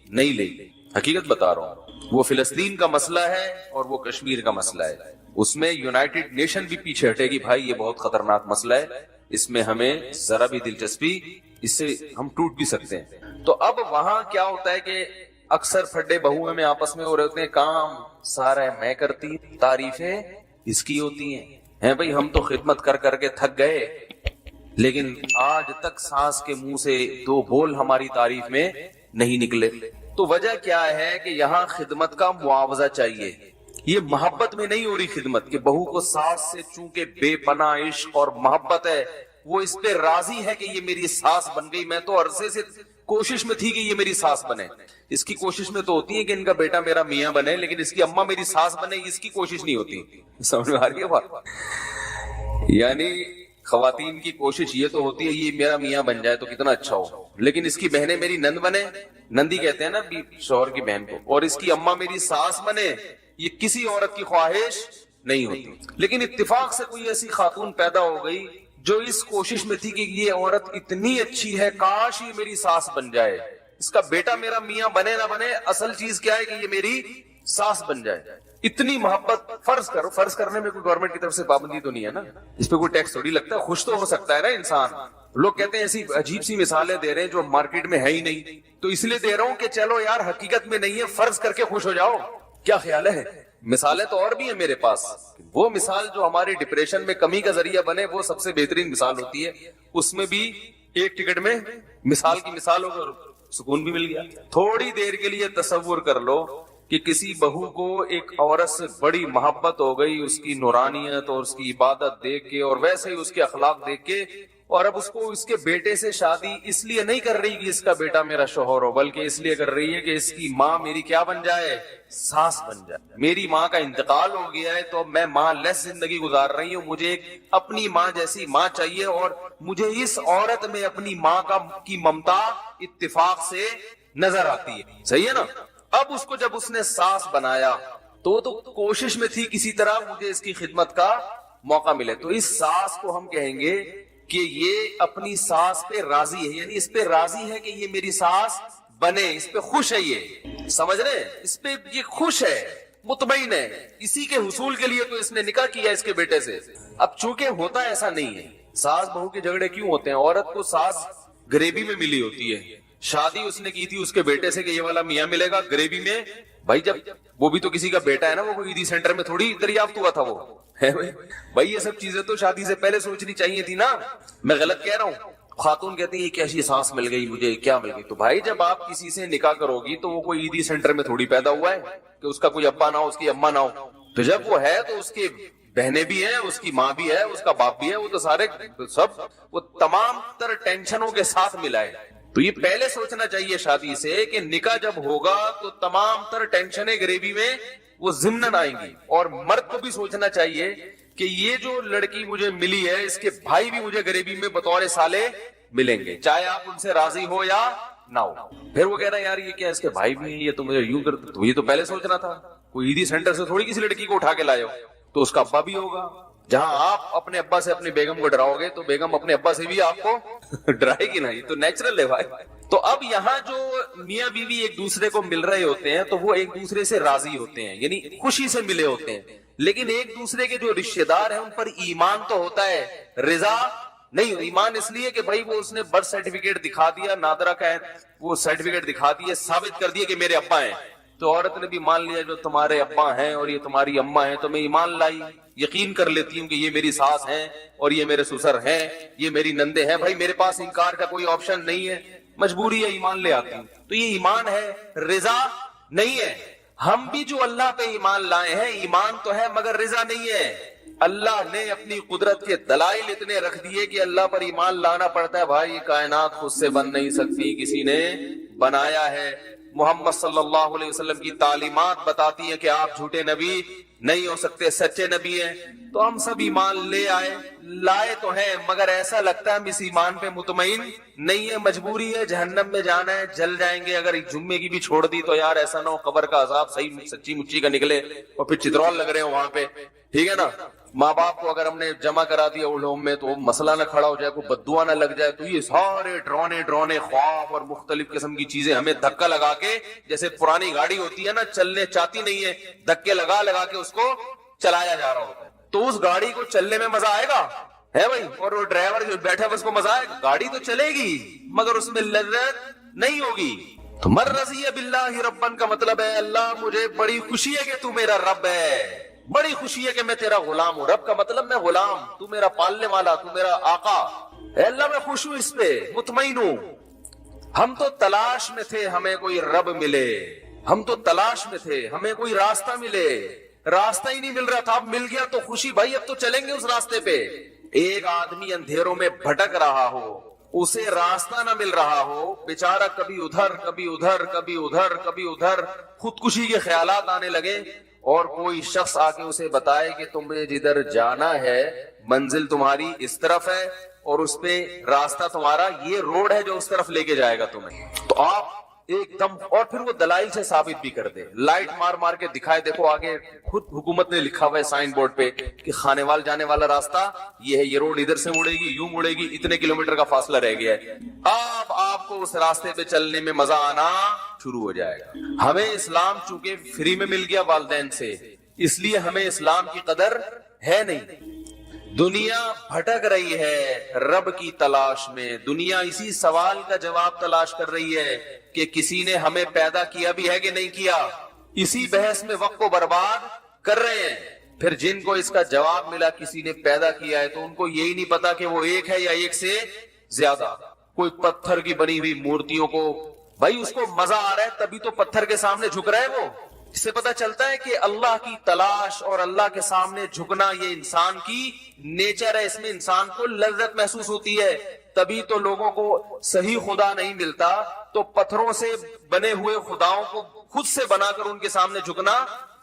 نہیں لے گی. حقیقت بتا رہا ہوں, وہ فلسطین کا مسئلہ ہے اور وہ کشمیر کا مسئلہ ہے. اس میں یونائٹڈ نیشن بھی پیچھے ہٹے گی, بھائی یہ بہت خطرناک مسئلہ ہے, اس میں ہمیں ذرا بھی دلچسپی, اس سے ہم ٹوٹ بھی سکتے ہیں. تو اب وہاں کیا ہوتا ہے کہ اکثر پھڈے بہویں میں آپس میں ہو رہے ہوتے ہیں, کام سارا میں کرتی, تعریفیں اس کی ہوتی ہیں بھائی ہم تو خدمت کر کر کے تھک گئے, لیکن آج تک ساس کے منہ سے 2 بول ہماری تعریف میں نہیں نکلے. تو وجہ کیا ہے کہ یہاں خدمت کا معاوضہ چاہیے. یہ محبت میں نہیں ہو رہی خدمت, کہ بہو کو ساس سے چونکہ بے پناہ عشق اور محبت ہے, وہ اس پہ راضی ہے کہ یہ میری ساس بن گئی. میں تو عرصے سے کوشش میں تھی کہ یہ میری ساس بنے. اس کی کوشش میں تو ہوتی ہے کہ ان کا بیٹا میرا میاں بنے, لیکن اس کی اماں میری ساس بنے, اس کی کوشش نہیں ہوتی. سمجھ میں آ رہی ہے بات؟ یعنی خواتین کی کوشش یہ تو ہوتی ہے یہ میرا میاں بن جائے تو کتنا اچھا ہو, لیکن اس کی بہنیں میری نند بنے, نندی کہتے ہیں نا شوہر کی بہن کو, اور اس کی اماں میری ساس بنے, یہ کسی عورت کی خواہش نہیں ہوتی. لیکن اتفاق سے کوئی ایسی خاتون پیدا ہو گئی جو اس کوشش میں تھی کہ یہ عورت اتنی اچھی ہے, کاش یہ میری ساس بن جائے. اس کا بیٹا میرا میاں بنے نہ بنے, اصل چیز کیا ہے کہ یہ میری ساس بن جائے. اتنی محبت. فرض کرو, فرض کرنے میں کوئی گورنمنٹ کی طرف سے پابندی تو نہیں ہے نا, اس پہ کوئی ٹیکس تھوڑی لگتا ہے, خوش تو ہو سکتا ہے نا انسان. لوگ کہتے ہیں ایسی عجیب سی مثالیں دے رہے ہیں جو مارکیٹ میں ہے ہی نہیں, تو اس لیے دے رہا ہوں کہ چلو یار حقیقت میں نہیں ہے, فرض کر کے خوش ہو جاؤ. کیا خیال ہے؟ مثالیں تو اور بھی ہیں میرے پاس. وہ مثال جو ہماری ڈپریشن میں کمی کا ذریعہ بنے وہ سب سے بہترین مثال ہوتی ہے. اس میں بھی ایک ٹکٹ میں مثال کی مثال ہو, سکون بھی مل گیا. تھوڑی دیر کے لیے تصور کر لو کہ کسی بہو کو ایک عورت سے بڑی محبت ہو گئی, اس کی نورانیت اور اس کی عبادت دیکھ کے, اور ویسے ہی اس کے اخلاق دیکھ کے, اور اب اس کو اس کے بیٹے سے شادی اس لیے نہیں کر رہی کہ اس کا بیٹا میرا شوہر ہو, بلکہ اس لیے کر رہی ہے کہ اس کی ماں میری کیا بن جائے, ساس بن جائے. میری ماں کا انتقال ہو گیا ہے تو میں ماں لیس زندگی گزار رہی ہوں, مجھے ایک اپنی ماں جیسی ماں چاہیے, اور مجھے اس عورت میں اپنی ماں کی ممتا اتفاق سے نظر آتی ہے. صحیح ہے نا؟ اب اس کو جب اس نے ساس بنایا تو کوشش میں تھی کسی طرح مجھے اس کی خدمت کا موقع ملے. تو اس ساس کو ہم کہیں گے کہ یہ اپنی ساس پہ راضی ہے, یعنی اس پہ راضی ہے کہ یہ میری ساس بنے, اس پہ خوش ہے. یہ سمجھ رہے, اس پہ یہ خوش ہے, مطمئن ہے. اسی کے حصول کے لیے تو اس نے نکاح کیا اس کے بیٹے سے. اب چونکہ ہوتا ایسا نہیں ہے, ساس بہو کے جھگڑے کیوں ہوتے ہیں؟ عورت کو ساس گریبی میں ملی ہوتی ہے, شادی اس نے کی تھی اس کے بیٹے سے کہ یہ والا میاں ملے گا گریبی میں. بھائی جب وہ بھی تو کسی کا بیٹا ہے نا, وہ عیدی سینٹر میں تھوڑی دریافت ہوا تھا. وہ بھائی یہ سب چیزیں تو شادی سے پہلے سوچنی چاہیے تھی نا. میں غلط کہہ رہا ہوں؟ خاتون کہتی ہے یہ کیسی سانس مل گئی مجھے, کیا مل گئی؟ تو بھائی جب آپ کسی سے نکاح کرو گی تو وہ کوئی عیدی سینٹر میں تھوڑی پیدا ہوا ہے کہ اس کا کوئی ابا نہ ہو, اس کی اما نہ ہو. تو جب وہ ہے تو اس کی بہنیں بھی ہیں, اس کی ماں بھی ہے, اس کا باپ بھی ہے, وہ تو سارے سب وہ تمام تر ٹینشنوں کے ساتھ ملا ہے. تو یہ پہلے سوچنا چاہیے شادی سے کہ نکاح جب ہوگا تو تمام تر ٹینشنیں گریبی میں وہ ضمن آئیں گی. اور مرد کو بھی سوچنا چاہیے کہ یہ جو لڑکی مجھے ملی ہے اس کے بھائی بھی مجھے گریبی میں بطور سالے ملیں گے, چاہے آپ ان سے راضی ہو یا نہ ہو. پھر وہ کہہ رہا ہے یار یہ کیا اس کے بھائی بھی ہیں, یہ تو مجھے یوں کرتے. تو یہ تو پہلے سوچنا تھا. کوئی عیدی سینٹر سے تھوڑی کسی لڑکی کو اٹھا کے لائے ہو, تو اس کا ابا بھی ہوگا. جہاں آپ اپنے ابا سے اپنی بیگم کو ڈراؤ گے تو بیگم اپنے ابا سے بھی آپ کو ڈرائے گی نا. یہ تو نیچرل ہے بھائی. تو اب یہاں جو میاں بیوی ایک دوسرے کو مل رہے ہوتے ہیں تو وہ ایک دوسرے سے راضی ہوتے ہیں, یعنی خوشی سے ملے ہوتے ہیں. لیکن ایک دوسرے کے جو رشتے دار ہیں ان پر ایمان تو ہوتا ہے, رضا نہیں. ایمان اس لیے کہ بھائی وہ اس نے برتھ سرٹیفکیٹ دکھا دیا, نادرا کا وہ سرٹیفکیٹ دکھا دیا, ثابت کر دیا کہ میرے ابا ہیں, تو عورت نے بھی مان لیا جو تمہارے ابا ہیں اور یہ تمہاری اما ہیں، تو میں ایمان لائی، یقین کر لیتی ہوں کہ یہ میری ساس ہیں اور یہ میرے سسر ہیں، یہ میری نندے ہیں، بھائی میرے پاس انکار کا کوئی آپشن نہیں ہے، مجبوری ہے، ایمان لے آتی ہوں۔ تو یہ ایمان ہے، رضا نہیں ہے۔ ہم بھی جو اللہ پہ ایمان لائے ہیں، ایمان تو ہے مگر رضا نہیں ہے۔ اللہ نے اپنی قدرت کے دلائل اتنے رکھ دیے کہ اللہ پر ایمان لانا پڑتا ہے۔ بھائی کائنات خود سے بن نہیں سکتی، کسی نے بنایا ہے۔ محمد صلی اللہ علیہ وسلم کی تعلیمات بتاتی ہیں کہ آپ جھوٹے نبی نہیں ہو سکتے، سچے نبی ہیں۔ تو ہم سب ایمان لائے تو ہیں، مگر ایسا لگتا ہے ہم اس ایمان پہ مطمئن نہیں ہے، مجبوری ہے، جہنم میں جانا ہے، جل جائیں گے۔ اگر جمعے کی بھی چھوڑ دی تو یار ایسا نہ ہو قبر کا عذاب صحیح سچی مچی کا نکلے اور پھر چترول لگ رہے ہو وہاں پہ، ٹھیک ہے نا۔ ماں باپ کو اگر ہم نے جمع کرا دیا اولڈ ہوم میں تو مسئلہ نہ کھڑا ہو جائے، کوئی بددعا نہ لگ جائے۔ تو یہ سارے ڈرونے خواب اور مختلف قسم کی چیزیں ہمیں دھکا لگا کے، جیسے پرانی گاڑی ہوتی ہے نا، چلنے چاہتی نہیں ہے، دھکے لگا کے اس کو چلایا جا رہا ہوتا ہے۔ تو اس گاڑی کو چلنے میں مزہ آئے گا ہے بھائی، اور وہ ڈرائیور جو بیٹھا ہے اس کو مزہ آئے گا، گاڑی تو چلے گی مگر اس میں لذت نہیں ہوگی۔ تو من رضی باللہ ربن کا مطلب ہے اللہ مجھے بڑی خوشی ہے کہ تو میرا رب ہے، بڑی خوشی ہے کہ میں تیرا غلام ہوں۔ رب کا مطلب میں غلام، تو میرا پالنے والا، تو میرا آقا اے اللہ، میں خوش ہوں، اس پہ مطمئن ہوں۔ ہم تو تلاش میں تھے ہمیں کوئی رب ملے، ہم تو تلاش میں تھے ہمیں کوئی راستہ ملے، راستہ ہی نہیں مل رہا تھا، اب مل گیا تو خوشی، بھائی اب تو چلیں گے اس راستے پہ۔ ایک آدمی اندھیروں میں بھٹک رہا ہو، اسے راستہ نہ مل رہا ہو، بیچارہ کبھی ادھر کبھی ادھر کبھی ادھر کبھی ادھر، خودکشی کے خیالات آنے لگے، اور کوئی شخص آ کے اسے بتائے کہ تمہیں جدھر جانا ہے منزل تمہاری اس طرف ہے اور اس پہ راستہ تمہارا یہ روڈ ہے جو اس طرف لے کے جائے گا تمہیں، تو آپ ایک دم، اور پھر وہ دلائل سے ثابت بھی کر دے، لائٹ مار کے دکھائے، دیکھو آگے خود حکومت نے لکھا ہوا ہے سائن بورڈ پہ کہ خانے وال جانے والا راستہ یہ ہے، یہ روڈ ادھر سے مڑے گی، یوں مڑے گی، اتنے کلومیٹر کا فاصلہ رہ گیا ہے۔ اب آپ کو اس راستے پہ چلنے میں مزہ آنا شروع ہو جائے گا۔ ہمیں اسلام چونکہ فری میں مل گیا والدین سے، اس لیے ہمیں اسلام کی قدر ہے نہیں۔ دنیا بھٹک رہی ہے رب کی تلاش میں، دنیا اسی سوال کا جواب تلاش کر رہی ہے کہ کسی نے ہمیں پیدا کیا بھی ہے کہ نہیں کیا، اسی بحث میں وقت کو برباد کر رہے ہیں۔ پھر جن کو اس کا جواب ملا کسی نے پیدا کیا ہے تو ان کو یہی نہیں پتا کہ وہ ایک ہے یا ایک سے زیادہ۔ کوئی پتھر کی بنی ہوئی مورتیوں کو، بھائی اس کو مزہ آ رہا ہے تبھی تو پتھر کے سامنے جھک رہا ہے وہ۔ اس سے پتا چلتا ہے کہ اللہ کی تلاش اور اللہ کے سامنے جھکنا یہ انسان کی نیچر ہے، اس میں انسان کو لذت محسوس ہوتی ہے۔ تبھی تو لوگوں کو صحیح خدا نہیں ملتا تو پتھروں سے بنے ہوئے خداؤں کو خود سے بنا کر ان کے سامنے جھکنا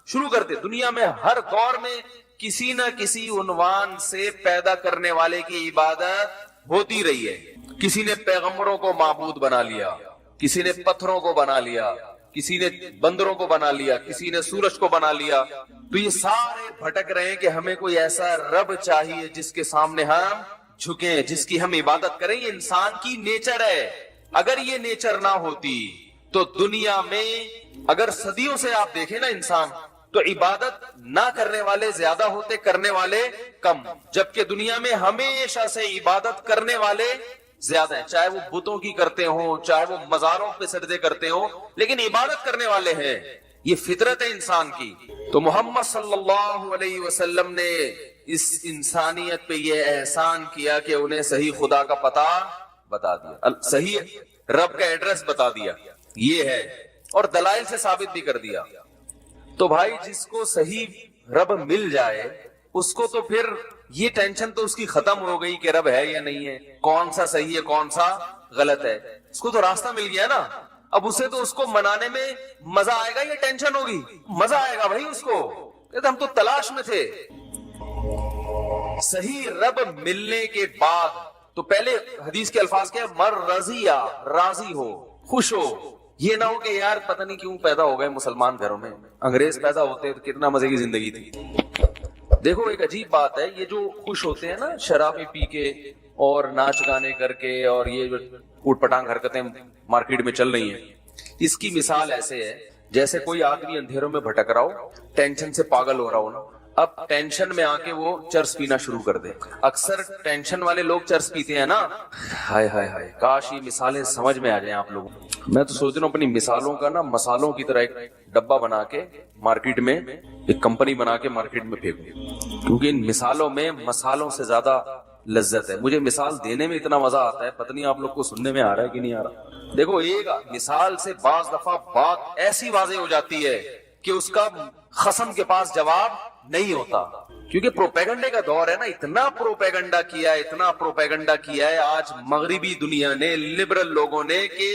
شروع کرتے۔ دنیا میں ہر دور میں کسی نہ کسی عنوان سے پیدا کرنے والے کی عبادت ہوتی رہی ہے۔ کسی نے پیغمبروں کو معبود بنا لیا، کسی نے پتھروں کو بنا لیا، کسی نے بندروں کو بنا لیا، کسی نے سورج کو بنا لیا۔ تو یہ سارے بھٹک رہے ہیں کہ ہمیں کوئی ایسا رب چاہیے جس کے سامنے ہم جھکیں، جس کی ہم عبادت کریں۔ یہ انسان کی نیچر ہے۔ اگر یہ نیچر نہ ہوتی تو دنیا میں اگر صدیوں سے آپ دیکھیں نا انسان، تو عبادت نہ کرنے والے زیادہ ہوتے، کرنے والے کم، جبکہ دنیا میں ہمیشہ سے عبادت کرنے والے زیادہ ہیں، چاہے وہ بتوں کی کرتے ہوں، چاہے وہ مزاروں پہ سجدے کرتے ہوں، لیکن عبادت کرنے والے ہیں۔ یہ فطرت ہے انسان کی۔ تو محمد صلی اللہ علیہ وسلم نے اس انسانیت پہ یہ احسان کیا کہ انہیں صحیح خدا کا پتہ بتا دیا، صحیح رب کا ایڈریس بتا دیا، یہ ہے، اور دلائل سے ثابت بھی کر دیا۔ تو بھائی جس کو صحیح رب مل جائے اس کو تو پھر یہ ٹینشن تو اس کی ختم ہو گئی کہ رب ہے یا نہیں ہے، کون سا صحیح ہے کون سا غلط ہے، اس کو تو راستہ مل گیا نا۔ اب اسے تو اس کو منانے میں مزہ آئے گا یا ٹینشن ہوگی؟ مزہ آئے گا بھائی اس کو، کہتے ہم تو تلاش میں تھے۔ صحیح رب ملنے کے بعد تو پہلے حدیث کے الفاظ کیا، مر رضیہ، راضی ہو، خوش ہو۔ یہ نہ ہو کہ یار پتہ نہیں کیوں پیدا ہو گئے مسلمان گھروں میں، انگریز پیدا ہوتے تو کتنا مزے کی زندگی تھی۔ دیکھو ایک عجیب بات ہے، یہ جو خوش ہوتے ہیں نا شرابیں پی کے اور ناچ گانے کر کے، اور یہ جو اوٹ پٹانگ حرکتیں مارکیٹ میں چل رہی ہیں، اس کی مثال ایسے ہے جیسے کوئی آدمی اندھیروں میں بھٹک رہا ہو، ٹینشن سے پاگل ہو رہا ہو نا، اب ٹینشن میں آ کے وہ چرس پینا شروع کر دے. اکثر ٹینشن والے لوگ چرس پیتے ہیں نا. ہائے ہائے ہائے، کاش یہ مثالیں سمجھ میں آ جائیں آپ لوگوں. میں تو سوچ رہا ہوں اپنی مثالوں کا نا مسالوں کی طرح ایک ڈبہ بنا کے مارکیٹ میں، ایک کمپنی بنا کے مارکیٹ میں پھینکوں، کیونکہ ان مثالوں میں مسالوں سے زیادہ لذت ہے. مجھے مثال دینے میں اتنا مزہ آتا ہے، پتہ نہیں آپ لوگ کو سننے میں آ رہا ہے کہ نہیں آ رہا. دیکھو ایک مثال سے بعض دفعہ بات ایسی واضح ہو جاتی ہے کہ اس کا خصم کے پاس جواب نہیں ہوتا، کیونکہ پروپیگنڈے کا دور ہے نا. اتنا پروپیگنڈا کیا ہے، اتنا پروپیگنڈا کیا ہے آج مغربی دنیا نے، لبرل لوگوں نے، کہ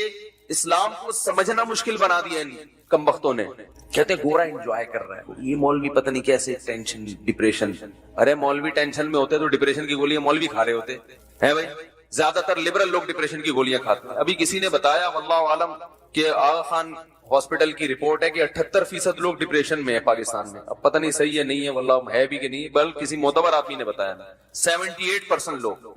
اسلام کو سمجھنا مشکل بنا دیا ان کمبختوں نے. کہتے ہیں گورا انجوائے کر رہا ہے، یہ مولوی پتہ نہیں کیسے ٹینشن ڈپریشن. ارے مولوی ٹینشن میں ہوتے تو ڈپریشن کی گولیاں مولوی کھا رہے ہوتے ہیں بھائی. زیادہ تر لبرل لوگ ڈپریشن کی گولیاں کھاتے ہیں. ابھی کسی نے بتایا واللہ عالم کہ آغا خان ہاسپٹل کی رپورٹ ہے کہ 78% لوگ ڈپریشن میں ہے پاکستان میں. اب پتہ نہیں صحیح ہے نہیں ہے، واللہ ہے بھی کہ نہیں، بلکہ کسی معتبر آدمی نے بتایا. 78% لوگ.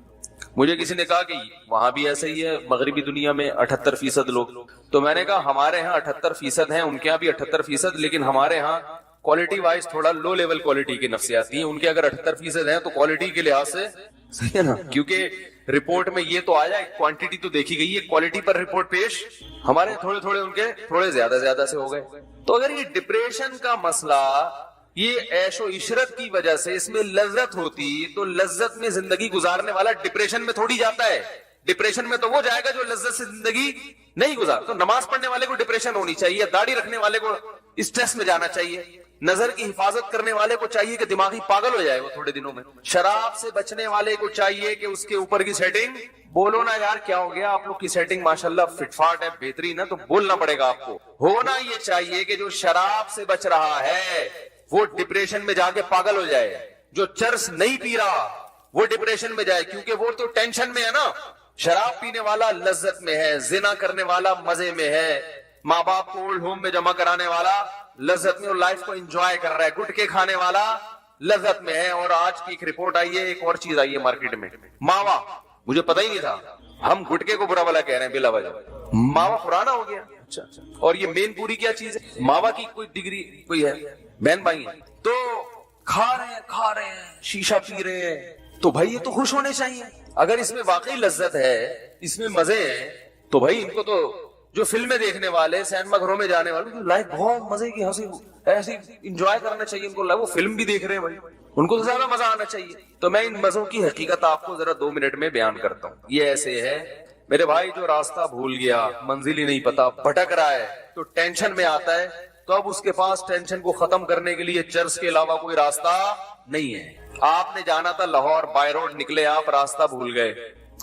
مجھے کسی نے کہا کہ وہاں بھی ایسا ہی ہے مغربی دنیا میں 78% لوگ. تو میں نے کہا ہمارے ہاں 78% ہیں، ان کے ہاں بھی 78%، لیکن ہمارے ہاں کوالٹی وائز تھوڑا لو لیول کوالٹی کی نفسیاتی ہیں. ان کے اگر 78% ہیں تو کوالٹی کے لحاظ سے صحیح ہے نا، کیونکہ رپورٹ میں یہ تو آیا، کوانٹٹی تو دیکھی گئی ہے، کوالٹی پر رپورٹ پیش. ہمارے تھوڑے تھوڑے، ان کے تھوڑے زیادہ سے ہو گئے. تو اگر یہ ڈپریشن کا مسئلہ، یہ عیش و عشرت کی وجہ سے اس میں لذت ہوتی، تو لذت میں زندگی گزارنے والا ڈپریشن میں تھوڑی جاتا ہے. ڈپریشن میں تو وہ جائے گا جو لذت سے زندگی نہیں گزار. تو نماز پڑھنے والے کو ڈپریشن ہونی چاہیے، داڑھی رکھنے والے کو اسٹریس میں جانا چاہیے، نظر کی حفاظت کرنے والے کو چاہیے کہ دماغی پاگل ہو جائے وہ تھوڑے دنوں میں، شراب سے بچنے والے کو چاہیے کہ اس کے اوپر کی سیٹنگ. بولو نا یار کیا ہو گیا، آپ لوگ کی سیٹنگ ماشاءاللہ فٹ فاٹ ہے، بہترین ہے، تو بولنا پڑے گا آپ کو. ہونا یہ چاہیے کہ جو شراب سے بچ رہا ہے وہ ڈپریشن میں جا کے پاگل ہو جائے، جو چرس نہیں پی رہا وہ ڈپریشن میں جائے، کیونکہ وہ تو ٹینشن میں ہے نا. شراب پینے والا لذت میں ہے، زنا کرنے والا مزے میں ہے، ماں باپ کو اولڈ ہوم میں جمع کرانے والا لذت میں، اور لائف کو انجوائے کر رہا ہے، گٹکے کھانے والا لذت میں ہے. اور آج کی ایک رپورٹ آئی ہے، ایک اور چیز آئی ہے مارکیٹ میں، ماوا. مجھے پتہ ہی نہیں تھا، ہم گٹکے کو برا بلا کہہ رہے ہیں بلا وجہ. ماوا پرانا ہو گیا. اچھا. اور یہ مین پوری کیا چیز ہے؟ ماوا کی کوئی ڈگری کوئی ہے، بہن بھائی ہیں تو کھا رہے ہیں شیشہ پی رہے ہیں. تو بھائی یہ تو خوش ہونے چاہیے. اگر اس میں واقعی لذت ہے، اس میں مزے ہیں، تو بھائی ان کو تو جو فلمیں دیکھنے والے، سینما گھروں میں جانے والے، لائف بہت مزے کی، ہنسی ایسی انجوائے کرنا چاہیے ان کو. وہ فلم بھی دیکھ رہے ہیں بھائی، ان کو تو زیادہ مزہ آنا چاہیے. تو میں ان مزوں کی حقیقت آپ کو ذرا 2 منٹ میں بیان کرتا ہوں. یہ ایسے ہے میرے بھائی، جو راستہ بھول گیا، منزل ہی نہیں پتا، بھٹک رہا ہے، تو ٹینشن میں آتا ہے، تو اب اس کے پاس ٹینشن کو ختم کرنے کے لیے چرس کے علاوہ کوئی راستہ نہیں ہے. آپ نے جانا تھا لاہور، بائی روڈ نکلے آپ، راستہ بھول گئے،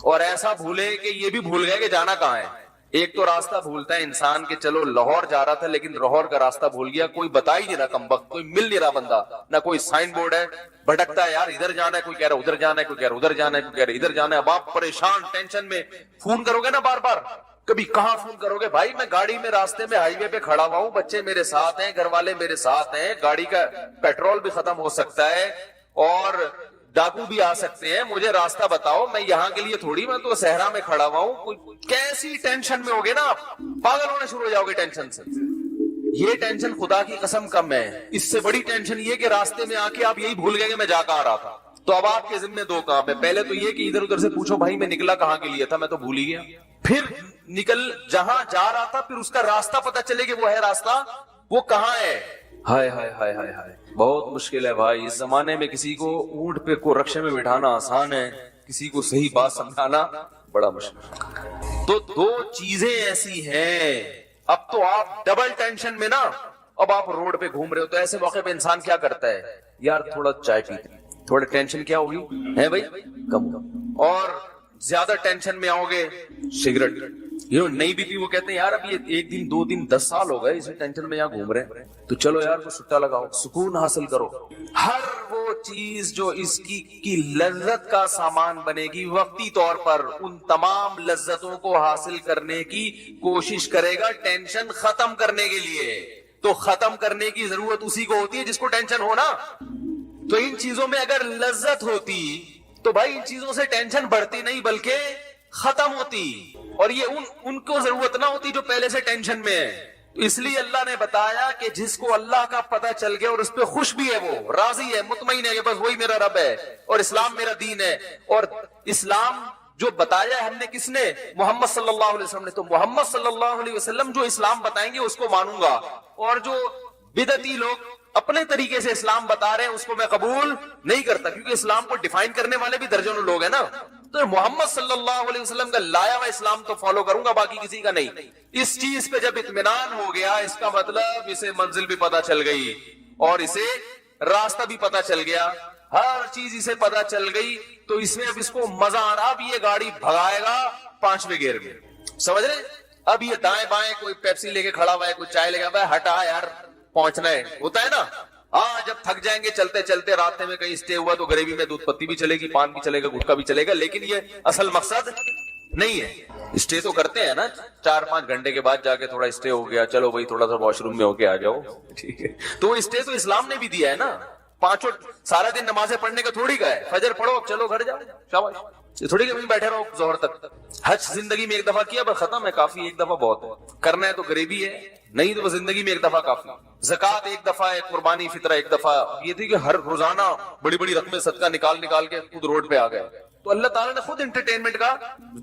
اور ایسا بھولے کہ یہ بھی بھول گئے کہ جانا کہاں ہے. ایک تو راستہ بھولتا ہے انسان کہ چلو لاہور جا رہا تھا لیکن لاہور کا راستہ بھول گیا، کوئی بتا ہی نہیں رہا کمبخت، کوئی مل نہیں رہا بندہ، نہ کوئی سائن بورڈ ہے، بھٹکتا ہے یار، ادھر جانا ہے، کوئی کہہ رہا ادھر جانا ہے، کوئی کہہ رہا ادھر جانا ہے، کوئی کہہ رہا ادھر جانا ہے. اب آپ پریشان ٹینشن میں فون کرو گے نا بار بار، کبھی کہاں فون کرو گے بھائی، میں گاڑی میں راستے میں ہائی وے پہ کھڑا ہوا ہوں، بچے میرے ساتھ ہیں، گھر والے میرے ساتھ ہیں، گاڑی کا پیٹرول بھی ختم ہو سکتا ہے اور ڈاکو بھی آ سکتے ہیں، مجھے راستہ بتاؤ. میں یہاں کے لیے تھوڑی، میں تو صحرا میں کھڑا ہوا ہوں. کیسی ٹینشن میں ہوگے نا آپ، پاگل ہونے شروع ہو جاؤ گے ٹینشن سے. یہ ٹینشن خدا کی قسم کم ہے. اس سے بڑی ٹینشن یہ کہ راستے میں آ کے آپ یہی بھول گئے کہ میں جا کر آ رہا تھا. تو اب آپ کے ذمہ 2 کام ہے. پہلے تو یہ کہ ادھر ادھر سے پوچھو بھائی میں نکلا کہاں کے لیے تھا، میں تو بھول ہی گیا. پھر نکل جہاں جا رہا تھا، پھر اس کا راستہ پتہ چلے کہ وہ ہے راستہ، وہ کہاں ہے. ہائے ہائے ہائے ہائے ہائے، بہت مشکل ہے بھائی. اس زمانے میں کسی کو اونٹ پہ کو رکشے میں بٹھانا آسان ہے، کسی کو صحیح بات سمجھانا بڑا مشکل. تو 2 چیزیں ایسی ہیں. اب تو آپ ڈبل ٹینشن میں نا، اب آپ روڈ پہ گھوم رہے ہو، تو ایسے موقع پہ انسان کیا کرتا ہے، یار تھوڑا چائے پیتے، تھوڑا ٹینشن کیا ہوگی ہے بھائی کم. اور زیادہ ٹینشن میں آؤ گے سگریٹ، نہیں بھی پی. وہ کہتے ہیں یار اب یہ 1 دن 2 دن 10 سال ہو گئے اسی ٹینشن میں یہاں گھوم رہے ہیں، تو چلو یار کو سٹا لگاؤ، سکون حاصل کرو. ہر وہ چیز جو اس کی لذت کا سامان بنے گی، وقتی طور پر ان تمام لذتوں کو حاصل کرنے کی کوشش کرے گا ٹینشن ختم کرنے کے لیے. تو ختم کرنے کی ضرورت اسی کو ہوتی ہے جس کو ٹینشن ہونا. تو ان چیزوں میں اگر لذت ہوتی تو بھائی ان چیزوں سے ٹینشن بڑھتی نہیں بلکہ ختم ہوتی. اور یہ ان کو ضرورت نہ ہوتی جو پہلے سے ٹینشن میں ہے. اس لیے اللہ نے بتایا کہ جس کو اللہ کا پتہ چل گیا اور اس پہ خوش بھی ہے، وہ راضی ہے، مطمئن ہے کہ بس وہی میرا رب ہے اور اسلام میرا دین ہے، اور اسلام جو بتایا ہے ہم نے کس نے؟ محمد صلی اللہ علیہ وسلم نے، تو محمد صلی اللہ علیہ وسلم جو اسلام بتائیں گے اس کو مانوں گا، اور جو بدعتی لوگ اپنے طریقے سے اسلام بتا رہے ہیں اس کو میں قبول نہیں کرتا، کیونکہ اسلام کو ڈیفائن کرنے والے بھی درجنوں لوگ ہیں نا۔ تو محمد صلی اللہ علیہ وسلم کا لایا ہوا اسلام تو فالو کروں گا، باقی کسی کا نہیں۔ اس چیز پہ جب اطمینان ہو گیا، اس کا مطلب اسے منزل بھی پتا چل گئی اور اسے راستہ بھی پتا چل گیا، ہر چیز اسے پتا چل گئی، تو اس میں اب اس کو مزہ آ رہا، اب یہ گاڑی بھگائے گا 5ویں گیئر میں، سمجھ رہے؟ اب یہ دائیں بائیں کوئی پیپسی لے کے کھڑا ہوا ہے، کوئی چائے لے کے، بھائی ہٹا یار پہنچنا ہے، ہوتا ہے نا۔ ہاں جب تھک جائیں گے چلتے چلتے، راستے میں کہیں اسٹے ہوا تو گریوی میں دودھ پتی بھی چلے گی، پان بھی چلے گا، گٹکا بھی چلے گا، لیکن یہ اصل مقصد نہیں ہے۔ اسٹے تو کرتے ہیں نا، 4-5 گھنٹے کے بعد جا کے تھوڑا اسٹے ہو گیا، چلو بھائی تھوڑا سا واش روم میں ہو کے آ جاؤ، ٹھیک ہے، تو اسٹے تو اسلام نے بھی دیا ہے نا۔ پانچوں سارا دن نمازیں پڑھنے کا تھوڑی کا ہے، فجر پڑھو اب چلو گھر جاؤ، شاباش، یہ تھوڑی کہ بیٹھے رہو ظہر تک۔ حج زندگی میں ایک دفعہ کیا بس ختم ہے، کافی، ایک دفعہ بہت ہے، کرنا ہے تو غریبی ہے، نہیں تو زندگی میں ایک دفعہ کافی۔ زکات ایک دفعہ ہے، قربانی فطرہ ایک دفعہ۔ یہ تھی کہ ہر روزانہ بڑی بڑی رقمیں صدقہ نکال کے خود روڈ پہ آ گئے، تو اللہ تعالیٰ نے خود انٹرٹینمنٹ کا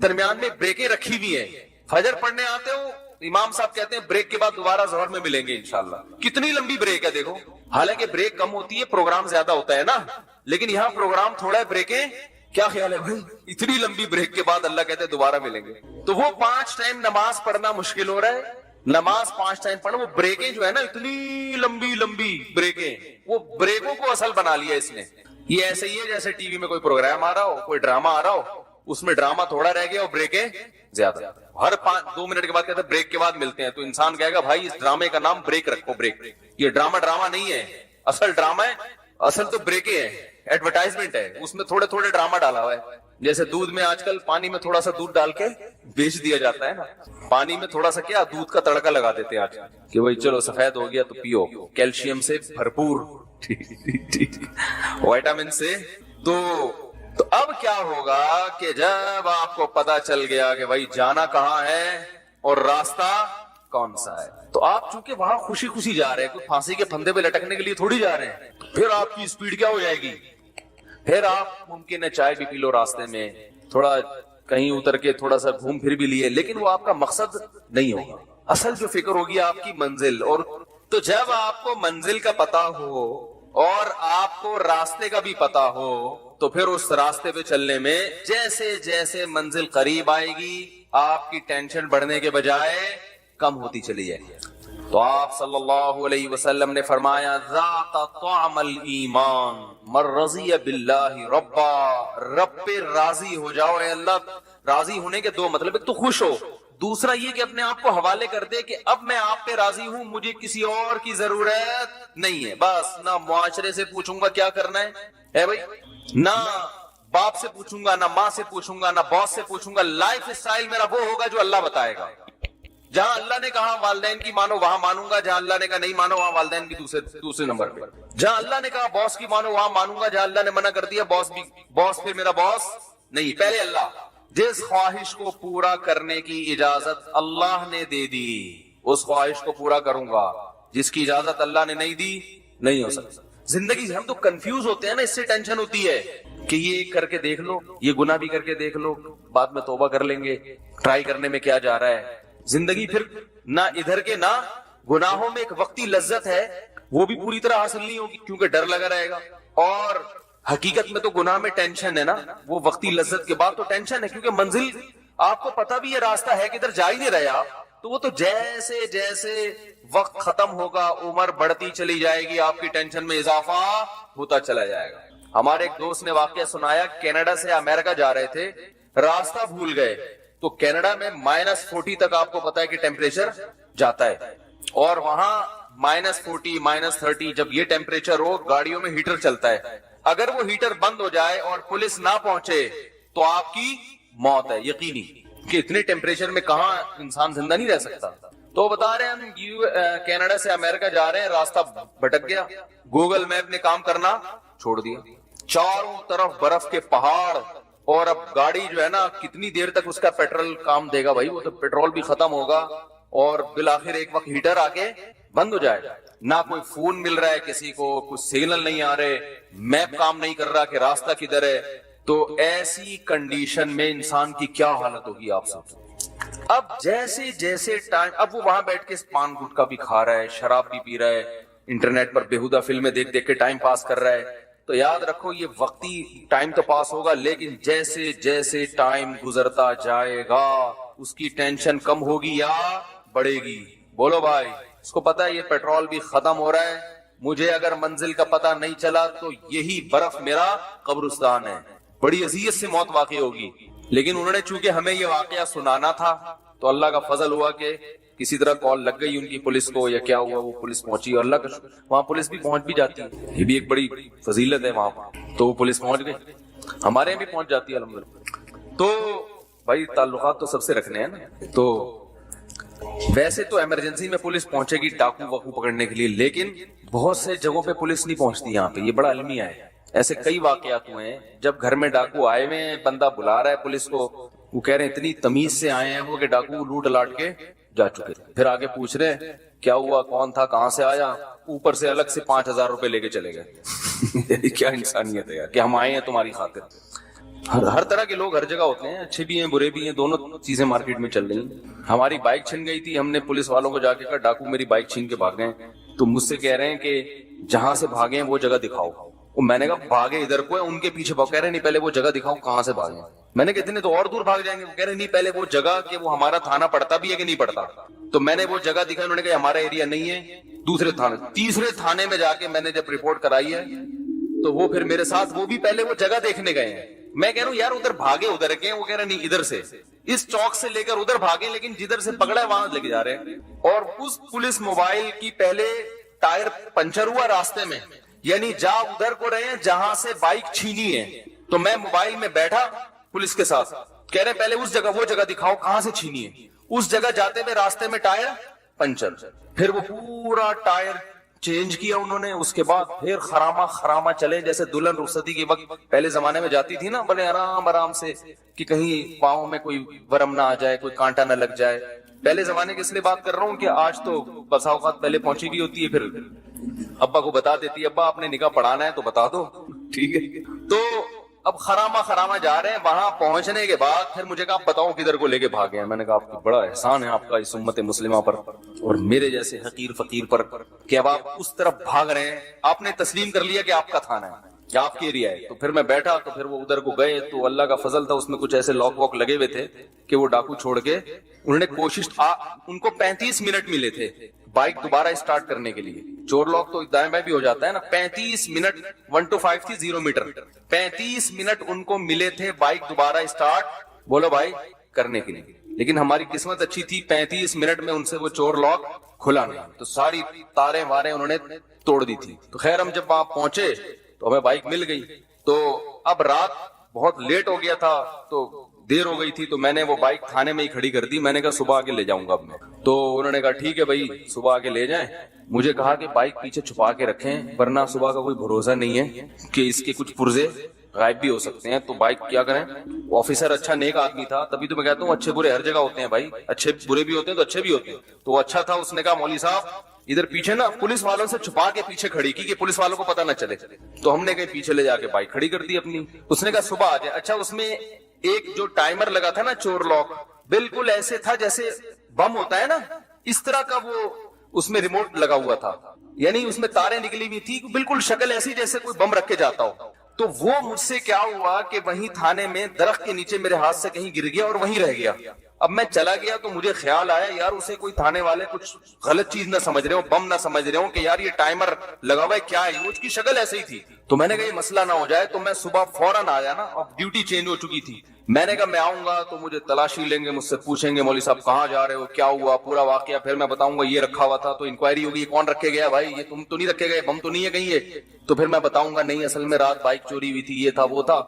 درمیان میں بریکیں رکھی ہوئی ہیں۔ فجر پڑھنے آتے ہو، امام صاحب کہتے ہیں بریک کے بعد دوبارہ ظہر میں ملیں گے انشاءاللہ۔ کتنی لمبی بریک ہے دیکھو، حالانکہ بریک کم ہوتی ہے، پروگرام زیادہ ہوتا ہے نا، لیکن یہاں پروگرام تھوڑا ہے، بریکیں کیا خیال ہے بھائی؟ اتنی لمبی بریک کے بعد اللہ کہتے ہیں دوبارہ ملیں گے۔ تو وہ 5 ٹائم نماز پڑھنا مشکل ہو رہا ہے، نماز 5 ٹائم پڑھنا، وہ بریکیں جو ہے نا اتنی لمبی لمبی بریکیں، وہ بریکوں کو اصل بنا لیا اس نے۔ یہ ایسے ہی ہے جیسے ٹی وی میں کوئی پروگرام آ رہا ہو، کوئی ڈرامہ آ رہا ہو، اس میں ڈرامہ تھوڑا رہ گیا اور بریکیں زیادہ، ہر 2 منٹ کے بعد کہتے ہیں بریک کے بعد ملتے ہیں، تو انسان کہے گا بھائی اس ڈرامے کا نام بریک رکھو، بریک۔ یہ ڈرامہ نہیں ہے، اصل ڈرامہ ہے، اصل تو بریکیں ہیں، ایڈورٹائزمنٹ ہے، اس میں تھوڑے تھوڑے ڈرامہ ڈالا ہوا ہے۔ جیسے دودھ میں آج کل پانی میں تھوڑا سا دودھ ڈال کے بیچ دیا جاتا ہے نا، پانی میں تھوڑا سا کیا دودھ کا تڑکا لگا دیتے ہیں آج کہ بھائی چلو سفید ہو گیا تو پیو، کیلشیم سے بھرپور، وائٹامن سے۔ تو اب کیا ہوگا کہ جب آپ کو پتا چل گیا کہ بھائی جانا کہاں ہے اور راستہ کون سا ہے، تو آپ چونکہ وہاں خوشی خوشی جا رہے ہیں، کوئی پھانسی کے پھندے پہ لٹکنے کے لیے تھوڑی جا رہے ہیں، پھر آپ کی اسپیڈ کیا ہو جائے گی، پھر آپ ممکن ہے چائے بھی پی لو راستے میں، تھوڑا کہیں اتر کے تھوڑا سا گھوم پھر بھی لیے، لیکن وہ آپ کا مقصد نہیں ہوگا، اصل جو فکر ہوگی آپ کی منزل۔ اور تو جب آپ کو منزل کا پتا ہو اور آپ کو راستے کا بھی پتا ہو، تو پھر اس راستے پہ چلنے میں جیسے جیسے منزل قریب آئے گی آپ کی ٹینشن بڑھنے کے بجائے کم ہوتی چلی جائے گی۔ تو آپ صلی اللہ علیہ وسلم نے فرمایا ذاق طعم الایمان من رضی باللہ ربا، رب پہ راضی ہو جاؤ۔ اے اللہ، راضی ہونے کے 2 مطلب، ایک تو خوش ہو، دوسرا یہ کہ اپنے آپ کو حوالے کر دے کہ اب میں آپ پہ راضی ہوں، مجھے کسی اور کی ضرورت نہیں ہے، بس نہ معاشرے سے پوچھوں گا کیا کرنا ہے بھائی، نہ باپ سے پوچھوں گا، نہ ماں سے پوچھوں گا، نہ باس سے پوچھوں گا، لائف اسٹائل میرا وہ ہوگا جو اللہ بتائے گا۔ جہاں اللہ نے کہا والدین کی مانو وہاں مانوں گا، جہاں اللہ نے کہا نہیں مانو وہاں والدین کی دوسرے نمبر پہ، جہاں اللہ نے کہا باس کی مانو وہاں مانوں گا، جہاں اللہ نے منع کر دیا باس پھر میرا باس نہیں، پہلے اللہ۔ جس خواہش کو پورا کرنے کی اجازت اللہ نے دے دی اس خواہش کو پورا کروں گا، جس کی اجازت اللہ نے نہیں دی نہیں ہو سکتا۔ زندگی سے ہم تو کنفیوز ہوتے ہیں نا، اس سے ٹینشن ہوتی ہے کہ یہ کر کے دیکھ لو، یہ گناہ بھی کر کے دیکھ لو، بعد میں توبہ کر لیں گے، ٹرائی کرنے میں کیا جا رہا ہے۔ زندگی پھر نہ ادھر کے نہ گناہوں میں ایک وقتی لذت ہے، وہ بھی پوری طرح حاصل نہیں ہوگی کیونکہ ڈر لگا رہے گا، اور حقیقت میں تو گناہ میں ٹینشن ہے نا، وہ وقتی لذت کے بعد تو ٹینشن ہے، کیونکہ منزل آپ کو پتا بھی یہ راستہ ہے کہ ادھر جا ہی نہیں رہا، تو وہ تو جیسے جیسے وقت ختم ہوگا عمر بڑھتی چلی جائے گی، آپ کی ٹینشن میں اضافہ ہوتا چلا جائے گا۔ ہمارے ایک دوست نے واقعہ سنایا، کینیڈا سے امریکہ جا رہے تھے، راستہ بھول گئے، تو کینیڈا میں -40 تک آپ کو پتا ہے کہ ٹیمپریچر جاتا ہے، اور وہاں -40 -30 جب یہ ٹیمپریچر ہو گاڑیوں میں ہیٹر چلتا ہے، اگر وہ ہیٹر بند ہو جائے اور پولیس نہ پہنچے تو آپ کی موت ہے یقینی، کہ اتنے ٹیمپریچر میں کہاں انسان زندہ نہیں رہ سکتا۔ تو بتا رہے ہیں ہم کینیڈا سے امریکہ جا رہے ہیں، راستہ بھٹک گیا، گوگل میپ نے کام کرنا چھوڑ دیا، چاروں طرف برف کے پہاڑ، اور اب گاڑی جو ہے نا کتنی دیر تک اس کا پیٹرول کام دے گا بھائی، وہ تو پیٹرول بھی ختم ہوگا، اور بالآخر ایک وقت ہیٹر آ کے بند ہو جائے, نہ کوئی فون مل رہا ہے کسی کو, کوئی سگنل نہیں آ رہے, میپ کام نہیں کر رہا کہ راستہ کدھر ہے, تو ایسی کنڈیشن میں انسان کی کیا حالت ہوگی آپ سوچو. اب جیسے جیسے ٹائم, اب وہ وہاں بیٹھ کے پان گٹکا بھی کھا رہا ہے, شراب بھی پی رہا ہے, انٹرنیٹ پر بےہودہ فلمیں دیکھ دیکھ کے ٹائم پاس کر رہا ہے, تو یاد رکھو یہ وقتی ٹائم تو پاس ہوگا, لیکن جیسے جیسے ٹائم گزرتا جائے گا اس کی ٹینشن کم ہوگی یا بڑھے گی؟ بولو بھائی. اس کو پتا ہے یہ پیٹرول بھی ختم ہو رہا ہے, مجھے اگر منزل کا پتہ نہیں چلا تو یہی برف میرا قبرستان ہے, بڑی اذیت سے موت واقع ہوگی. لیکن انہوں نے چونکہ ہمیں یہ واقعہ سنانا تھا تو اللہ کا فضل ہوا کہ کسی طرح کال لگ گئی ان کی پولیس کو, یا کیا ہوا, وہ پولیس پہنچی, اور اللہ کا وہاں پولیس بھی پہنچ بھی جاتی ہے, یہ بھی ایک بڑی فضیلت ہے وہاں پر, تو وہ پولیس پہنچ گئی, ہمارے یہاں بھی پہنچ جاتی ہے الحمدللہ. تو بھائی تعلقات تو سب سے رکھنے ہیں نا. تو ویسے تو ایمرجنسی میں پولیس پہنچے گی ڈاکو واکو پکڑنے کے لیے, لیکن بہت سے جگہوں پہ پولیس نہیں پہنچتی یہاں پہ, یہ بڑا المیہ ہے. ایسے کئی واقعات ہوئے ہیں جب گھر میں ڈاکو آئے ہوئے ہیں, بندہ بلا رہا ہے پولیس کو, وہ کہہ رہے ہیں اتنی تمیز سے آئے ہیں وہ کہ ڈاکو لوٹ لاٹ کے جا چکے, پھر آگے پوچھ رہے ہیں کیا ہوا, کون تھا, کہاں سے آیا, اوپر سے الگ سے 5,000 روپے لے کے چلے گئے. کیا انسانیت ہے یار کہ ہم آئے ہیں تمہاری خاطر. ہر طرح کے لوگ ہر جگہ ہوتے ہیں, اچھے بھی ہیں برے بھی ہیں, دونوں چیزیں مارکیٹ میں چل رہی ہیں. ہماری بائک چھن گئی تھی, ہم نے پولیس والوں کو جا کے کہا ڈاکو میری بائک چھین کے بھاگ گئے, تو مجھ سے کہہ رہے ہیں کہ جہاں سے بھاگے ہیں وہ جگہ دکھاؤ. میں نے کہا بھاگے ادھر کو ہے, ان کے پیچھے بھاگ, کہہ رہے نہیں پہلے وہ جگہ دکھاؤ کہاں سے بھاگے. میں نے کہا اتنے تو اور دور بھاگ جائیں گے, وہ کہہ رہے نہیں پہلے وہ جگہ کہ وہ ہمارا تھانہ پڑتا بھی ہے کہ نہیں پڑتا. تو میں نے وہ جگہ دکھائی, انہوں نے کہا ہمارا ایریا نہیں ہے, دوسرے تھانے, تیسرے تھانے میں جا کے میں نے جب رپورٹ کرائی ہے تو وہ پھر میرے ساتھ وہ بھی پہلے وہ جگہ دیکھنے گئے ہیں. میں کہہ رہا ہوں یار ادھر بھاگے ادھر کے, وہ کہہ رہے نہیں ادھر سے, اس چوک سے لے کر ادھر بھاگے, لیکن جدھر سے پکڑا ہے وہاں لے کے جا رہے ہیں. اور اس پولیس موبائل کی پہلے ٹائر پنچر ہوا راستے میں, یعنی جا ادھر کو رہے ہیں جہاں سے بائک چھینی ہے. تو میں موبائل میں بیٹھا پولیس کے ساتھ, کہہ رہے پہلے اس جگہ وہ جگہ دکھاؤ کہاں سے چھینی ہے. اس جگہ جاتے ہوئے راستے میں ٹائر پنچر, پھر وہ پورا ٹائر چینج کیا انہوں نے. اس کے بعد پھر خراما چلے جیسے دلہن رخصتی کے وقت پہلے زمانے میں جاتی تھی نا, بڑے آرام سے کہ کہیں پاؤں میں کوئی ورم نہ آ جائے, کوئی کانٹا نہ لگ جائے. پہلے زمانے کی اس لیے بات کر رہا ہوں کہ آج تو بسا اوقات پہلے پہنچی بھی ہوتی ہے, پھر ابا کو بتا دیتی ہے ابا آپ نے نکاح پڑھانا ہے تو بتا دو, ٹھیک ہے. تو اب خراما جا رہے ہیں, وہاں پہنچنے کے بعد پھر مجھے کہا بتاؤ کدھر کو لے کے بھاگے ہیں. میں نے کہا آپ کو بڑا احسان ہے آپ کا اس امت مسلمہ پر اور میرے جیسے حقیر فقیر پر کہ اب آپ اس طرف بھاگ رہے ہیں, آپ نے تسلیم کر لیا کہ آپ کا تھانہ ہے یا آپ کے ایریا ہے. تو پھر میں بیٹھا, تو پھر وہ ادھر کو گئے, تو اللہ کا فضل تھا اس میں کچھ ایسے لاک واک لگے ہوئے تھے کہ وہ ڈاکو چھوڑ کے انہوں نے کوشش, ان کو 35 منٹ ملے تھے بائک دوبارہ اسٹارٹ کرنے کے لیے. چور لاک تو دائیں بائیں بھی ہو جاتا ہے نا, 35 منٹ, 1 to 5 تھی 0 میٹر, 35 منٹ ان کو ملے تھے بائک دوبارہ اسٹارٹ, بولو بھائی, کرنے کے لیے. لیکن ہماری قسمت اچھی تھی, 35 منٹ میں ان سے وہ چور لاک کھلا نہیں, تو ساری تاریں واریں انہوں نے توڑ دی تھی. تو خیر ہم جب وہاں پہنچے تو ہمیں بائک مل گئی. تو اب رات بہت لیٹ ہو گیا تھا, تو دیر ہو گئی تھی, تو میں نے وہ بائک تھانے میں ہی کھڑی کر دی. میں نے کہا صبح آگے لے جاؤں گا اب میں. تو انہوں نے کہا ٹھیک ہے بھائی صبح آگے لے جائیں. مجھے کہا کہ بائک پیچھے چھپا کے رکھیں, ورنہ صبح کا کوئی بھروسہ نہیں ہے کہ اس کے کچھ پرزے غائب بھی ہو سکتے ہیں. تو بائک کیا کریں, آفیسر اچھا نیک آدمی تھا, تبھی تو میں کہتا ہوں اچھے برے ہر جگہ ہوتے ہیں بھائی, اچھے برے بھی ہوتے ہیں تو اچھے بھی ہوتے ہیں. تو وہ اچھا تھا, اس نے کہا مولوی صاحب ادھر پیچھے نا پولیس والوں سے چھپا کے پیچھے کھڑی کی کہ پولیس والوں کو پتہ نہ چلے. تو ہم نے کہیں پیچھے لے جا کے بائک کھڑی کر دی اپنی. اس نے کہا صبح آ جائے. اچھا اس میں ایک جو ٹائمر لگا تھا نا چور لاک, بالکل ایسے تھا جیسے بم ہوتا ہے نا, اس طرح کا وہ اس میں ریموٹ لگا ہوا تھا, یعنی اس میں تاریں نکلی ہوئی تھی, بالکل شکل ایسی جیسے کوئی بم رکھ کے جاتا ہو. تو وہ مجھ سے کیا ہوا کہ وہیں تھانے میں درخت کے نیچے میرے ہاتھ سے کہیں گر گیا اور وہیں رہ گیا. اب میں چلا گیا تو مجھے خیال آیا یار اسے کوئی تھانے والے کچھ غلط چیز نہ سمجھ رہے ہو, بم نہ سمجھ رہے ہو کہ یار یہ ٹائمر لگا ہوا ہے کیا ہے, اس کی شکل ایسے ہی تھی. تو میں نے کہا یہ مسئلہ نہ ہو جائے, تو میں صبح فوراً آیا نا, اب ڈیوٹی چینج ہو چکی تھی. میں نے کہا میں آؤں گا تو مجھے تلاشی لیں گے, مجھ سے پوچھیں گے مولوی صاحب کہاں جا رہے ہو, کیا ہوا, پورا واقعہ. پھر میں بتاؤں گا یہ رکھا ہوا تھا, تو انکوائری ہوگی کون رکھے گیا بھائی, یہ تم تو نہیں رکھے گئے, بم تو نہیں ہے کہیں یہ. تو پھر میں بتاؤں گا نہیں اصل میں رات بائک چوری ہوئی تھی, یہ تھا وہ تھا.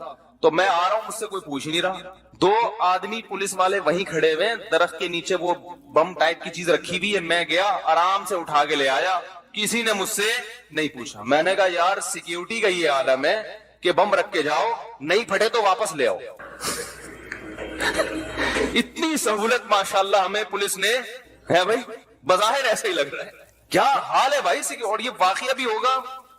تو میں آ رہا ہوں, مجھ سے کوئی پوچھ ہی نہیں رہا. 2 آدمی پولیس والے وہیں کھڑے ہوئے, درخت کے نیچے وہ بم ٹائپ کی چیز رکھی ہوئی ہے. میں گیا آرام سے اٹھا کے لے آیا, کسی نے مجھ سے نہیں پوچھا. میں نے کہا یار سیکیورٹی کا یہ عالم ہے کہ بم رکھ کے جاؤ, نہیں پھٹے تو واپس لے آؤ. اتنی سہولت ماشاءاللہ ہمیں پولیس نے ہے بھائی, بظاہر ایسا ہی لگ رہا ہے. کیا حال ہے بھائی سے, اور یہ واقعہ بھی ہوگا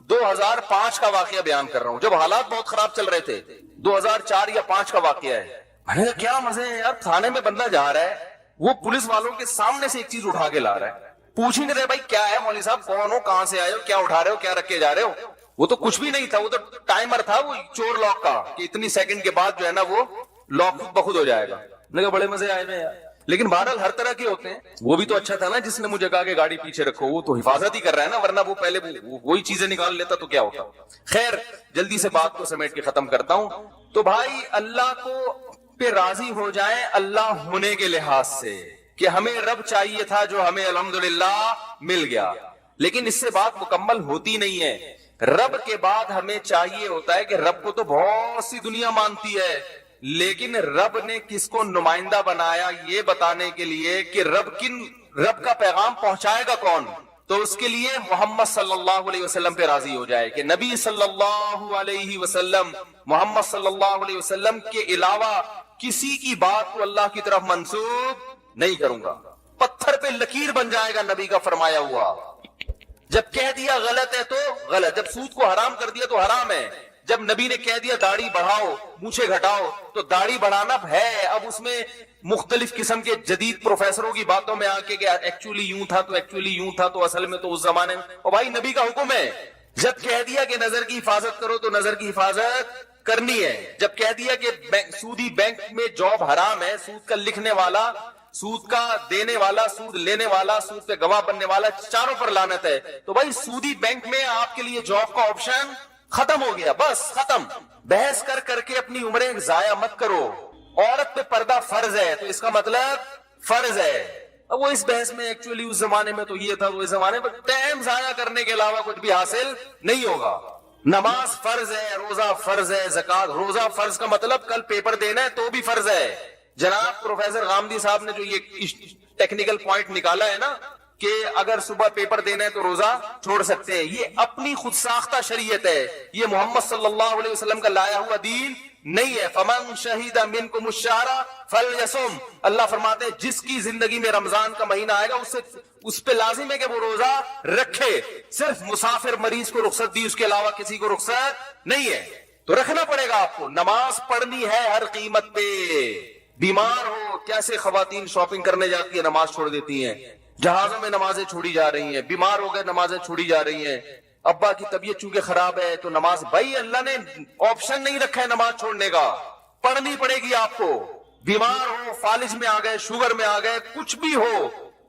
2005 کا واقعہ بیان کر رہا ہوں, جب حالات بہت خراب چل رہے تھے. 2004 یا 5 کا واقعہ ہے. میں نے کہا کیا مزے ہیں یار, تھانے میں بندہ جا رہا ہے, وہ پولیس والوں کے سامنے سے ایک چیز اٹھا کے لا رہا ہے, پوچھ ہی نہیں رہے بھائی کیا ہے مولوی صاحب, کون ہو, کہاں سے آئے ہو, کیا اٹھا رہے ہو, کیا رکھ کے جا رہے ہو. وہ تو کچھ بھی نہیں تھا, وہ تو ٹائمر تھا وہ چور لاک کا, کہ اتنی سیکنڈ کے بعد جو ہے نا وہ لاک خود بخود ہو جائے گا. میں نے کہا بڑے مزے آئے ہوئے یار. لیکن بہرحال ہر طرح کے ہوتے ہیں. وہ بھی تو اچھا تھا نا جس نے مجھے کہا کہ گاڑی پیچھے رکھو, وہ تو حفاظت ہی کر رہا ہے نا, ورنہ وہ پہلے وہی چیزیں نکال لیتا تو کیا ہوتا. خیر جلدی سے بات کو سمیٹ کے ختم کرتا ہوں. تو بھائی اللہ کو پہ راضی ہو جائیں اللہ ہونے کے لحاظ سے, کہ ہمیں رب چاہیے تھا جو ہمیں الحمدللہ مل گیا, لیکن اس سے بات مکمل ہوتی نہیں ہے. رب کے بعد ہمیں چاہیے ہوتا ہے کہ رب کو تو بہت سی دنیا مانتی ہے, لیکن رب نے کس کو نمائندہ بنایا یہ بتانے کے لیے کہ رب کا پیغام پہنچائے گا کون. تو اس کے لیے محمد صلی اللہ علیہ وسلم پہ راضی ہو جائے کہ نبی صلی اللہ علیہ وسلم, محمد صلی اللہ علیہ وسلم کے علاوہ کسی کی بات کو اللہ کی طرف منسوب نہیں کروں گا. پتھر پہ لکیر بن جائے گا نبی کا فرمایا ہوا. جب کہہ دیا غلط ہے تو غلط, جب سود کو حرام کر دیا تو حرام ہے, جب نبی نے کہہ دیا داڑھی بڑھاؤ مونچھیں گھٹاؤ تو داڑھی بڑھانا ہے. اب اس میں مختلف قسم کے جدید پروفیسروں کی باتوں میں آ کے کہ ایکچولی یوں تھا تو ایکچولی یوں تھا تو اصل میں تو اس زمانے میں, اور بھائی نبی کا حکم ہے. جب کہہ دیا کہ نظر کی حفاظت کرو تو نظر کی حفاظت کرنی ہے. جب کہہ دیا کہ سودی بینک میں جاب حرام ہے, سود کا لکھنے والا, سود کا دینے والا, سود لینے والا, سود پہ گواہ بننے والا, چاروں پر لعنت ہے. تو بھائی سودی بینک میں آپ کے لیے جاب کا آپشن ختم ہو گیا, بس ختم. بحث کر کر کے اپنی عمریں ضائع مت کرو. عورت پہ پردہ فرض ہے تو اس کا مطلب فرض ہے. اب وہ اس بحث میں ایکچولی اس زمانے میں تو یہ تھا, وہ اس زمانے میں, ٹائم ضائع کرنے کے علاوہ کچھ بھی حاصل نہیں ہوگا. نماز فرض ہے, روزہ فرض ہے, زکات, روزہ فرض کا مطلب کل پیپر دینا ہے تو بھی فرض ہے. جناب پروفیسر غامدی صاحب نے جو یہ ٹیکنیکل پوائنٹ نکالا ہے نا کہ اگر صبح پیپر دینا ہے تو روزہ چھوڑ سکتے ہیں, یہ اپنی خود ساختہ شریعت ہے, یہ محمد صلی اللہ علیہ وسلم کا لایا ہوا دین نہیں ہے. فمن شہید منکم الشہر فلیصم, اللہ فرماتے ہیں جس کی زندگی میں رمضان کا مہینہ آئے گا اس پہ لازم ہے کہ وہ روزہ رکھے. صرف مسافر مریض کو رخصت دی, اس کے علاوہ کسی کو رخصت نہیں ہے, تو رکھنا پڑے گا آپ کو. نماز پڑھنی ہے ہر قیمت پہ. بیمار ہو, کیسے خواتین شاپنگ کرنے جاتی ہیں نماز چھوڑ دیتی ہیں, جہازوں میں نمازیں چھوڑی جا رہی ہیں, بیمار ہو گئے نمازیں چھوڑی جا رہی ہیں, ابا کی طبیعت چونکہ خراب ہے تو نماز, بھائی اللہ نے آپشن نہیں رکھا ہے نماز چھوڑنے کا, پڑھنی پڑے گی آپ کو. بیمار ہو, فالج میں آ گئے, شوگر میں آ گئے, کچھ بھی ہو,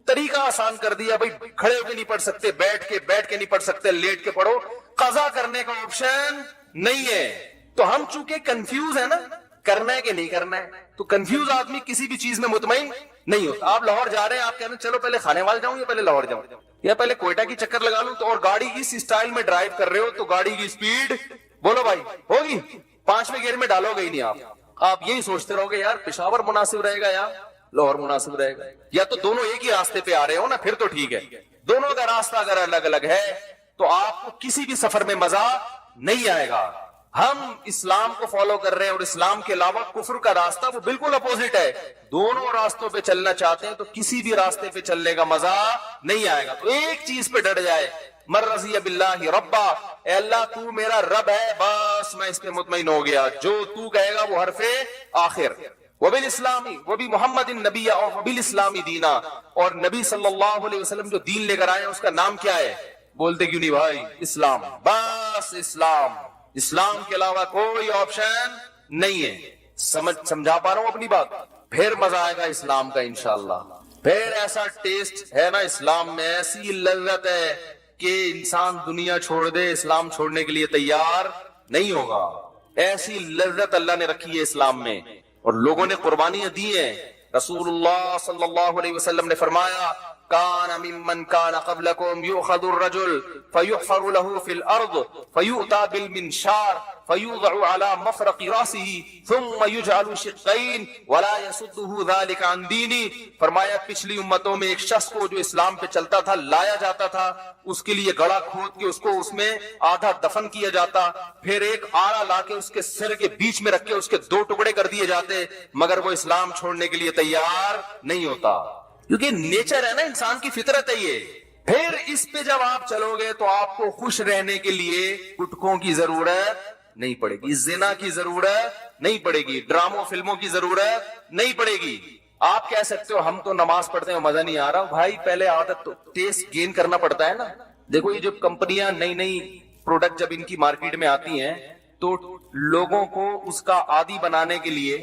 طریقہ آسان کر دیا بھائی, کھڑے ہو کے نہیں پڑھ سکتے, بیٹھ کے نہیں پڑھ سکتے, لیٹ کے پڑھو. قضا کرنے کا آپشن نہیں ہے. تو ہم چونکہ کنفیوز ہیں نا, کرنا ہے کہ نہیں کرنا ہے, تو کنفیوز آدمی کسی بھی چیز میں مطمئن نہیں ہوتا. آپ لاہور جا رہے ہیں, آپ کہہ رہے ہیں چلو پہلے کھانے والے جاؤں یا پہلے لاہور جاؤں یا پہلے کوئٹہ کی چکر لگا لوں, تو اور گاڑی اس اسٹائل میں ڈرائیو کر رہے ہو تو گاڑی کی سپیڈ بولو بھائی ہوگی 5ویں گیئر میں ڈالو گے ہی نہیں. آپ یہی سوچتے رہو گے یار پشاور مناسب رہے گا یا لاہور مناسب رہے گا, یا تو دونوں ایک ہی راستے پہ آ رہے ہو نا, پھر تو ٹھیک ہے. دونوں کا راستہ اگر الگ الگ ہے تو آپ کو کسی بھی سفر میں مزہ نہیں آئے گا. ہم اسلام کو فالو کر رہے ہیں اور اسلام کے علاوہ کفر کا راستہ وہ بالکل اپوزٹ ہے. دونوں راستوں پہ چلنا چاہتے ہیں تو کسی بھی راستے پہ چلنے کا مزہ نہیں آئے گا. تو ایک چیز پہ ڈٹ جائے, من رضی باللہ ربا, اے اللہ تو میرا رب ہے, بس میں اس پہ مطمئن ہو گیا. جو تو کہے گا وہ حرف آخر. وبالاسلامی وبمحمد النبی اور وبالاسلامی دینا, اور نبی صلی اللہ علیہ وسلم جو دین لے کر آئے ہیں اس کا نام کیا ہے؟ بولتے کیوں نہیں بھائی؟ اسلام, بس اسلام. اسلام کے علاوہ کوئی آپشن نہیں ہے. سمجھا پا رہا ہوں اپنی بات؟ پھر مزہ آئے گا اسلام کا انشاءاللہ. پھر ایسا ٹیسٹ ہے نا اسلام میں, ایسی لذت ہے کہ انسان دنیا چھوڑ دے اسلام چھوڑنے کے لیے تیار نہیں ہوگا. ایسی لذت اللہ نے رکھی ہے اسلام میں, اور لوگوں نے قربانیاں دی ہیں. رسول اللہ صلی اللہ علیہ وسلم نے فرمایا کان ممن کان قبلکم یؤخذ الرجل فیحفر له فی الارض فیؤتى بالمنشار فیوضع على مفرق راسه ثم يجعل شقین ولا يصده ذلك عن دینی. فرمایا پچھلی امتوں میں ایک شخص کو جو اسلام پہ چلتا تھا لایا جاتا تھا, اس کے لیے گڑھا کھود کے اس کو اس میں آدھا دفن کیا جاتا, پھر ایک آڑا لا کے اس کے سر کے بیچ میں رکھ کے اس کے 2 ٹکڑے کر دیے جاتے, مگر وہ اسلام چھوڑنے کے لیے تیار نہیں ہوتا. کیونکہ نیچر ہے نا انسان کی فطرت ہے یہ. پھر اس پہ جب آپ چلو گے تو آپ کو خوش رہنے کے لیے گٹکوں کی ضرورت نہیں پڑے گی, زنا کی ضرورت نہیں پڑے گی, ڈراموں فلموں کی ضرورت نہیں پڑے گی. آپ کہہ سکتے ہو ہم تو نماز پڑھتے ہیں مزہ نہیں آ رہا. بھائی پہلے عادت تو ٹیسٹ گین کرنا پڑتا ہے نا. دیکھو یہ جو کمپنیاں نئی نئی پروڈکٹ جب ان کی مارکیٹ میں آتی ہیں تو لوگوں کو اس کا عادی بنانے کے لیے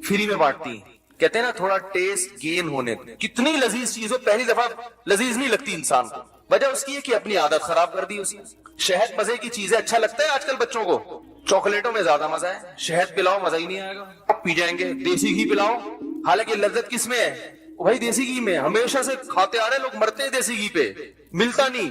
فری میں بانٹتی ہیں. کہتے ہیں نا تھوڑا ٹیسٹ گین ہونے دو. کتنی لذیذ چیز ہو پہلی دفعہ لذیذ نہیں لگتی انسان کو, وجہ اس کی ہے کہ اپنی عادت خراب کر دی اس نے. شہد مزے کی چیز ہے, اچھا لگتا ہے آج کل بچوں کو. چاکلیٹوں میں زیادہ مزہ ہے, شہد پلاؤ مزہ ہی نہیں آئے گا. پی جائیں گے. دیسی گھی پلاؤ, حالانکہ لذت کس میں ہے بھائی دیسی گھی میں. ہمیشہ سے کھاتے آ رہے لوگ مرتے ہیں دیسی گھی پہ, ملتا نہیں.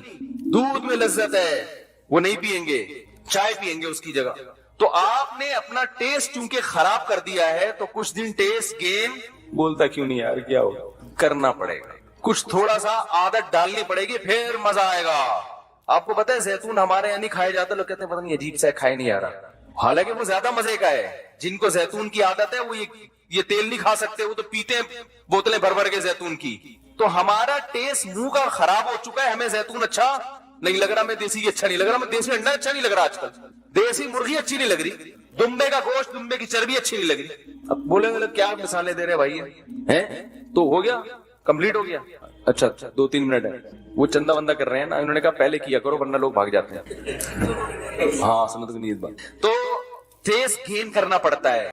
دودھ میں لذت ہے, وہ نہیں پیئیں گے, چائے پیئیں گے اس کی جگہ. تو آپ نے اپنا ٹیسٹ چونکہ خراب کر دیا ہے تو کچھ دن ٹیسٹ گین بولتا کیوں نہیں یار کیا ہوگا کرنا پڑے گا. کچھ تھوڑا سا عادت ڈالنی پڑے گی پھر مزہ آئے گا. آپ کو پتا ہے زیتون ہمارے یہاں نہیں کھایا جاتا, لوگ کہتے ہیں پتہ نہیں عجیب سا کھائے نہیں آ رہا, حالانکہ وہ زیادہ مزے کا ہے. جن کو زیتون کی عادت ہے وہ یہ تیل نہیں کھا سکتے, وہ تو پیتے ہیں بوتلیں بھر بھر کے زیتون کی. تو ہمارا ٹیسٹ منہ کا خراب ہو چکا ہے. ہمیں زیتون اچھا نہیں لگ رہا, ہمیں دیسی گھی اچھا نہیں لگ رہا, ہمیں دیسی انڈا اچھا نہیں لگ رہا, آج کل دیسی مرغی اچھی نہیں لگ رہی, دمبے کا گوشت دمبے کی چربی اچھی نہیں لگ رہی. اب بولے گے کیا مثالیں دے رہے بھائی ہیں, تو ہو گیا کمپلیٹ ہو گیا. اچھا 2-3 منٹ ہے, وہ چندہ وندہ کر رہے ہیں نا, انہوں نے کہا پہلے کیا کرو ورنہ لوگ بھاگ جاتے ہیں. ہاں سمجھ نہیں اس بات. تو ٹیسٹ گین کرنا پڑتا ہے.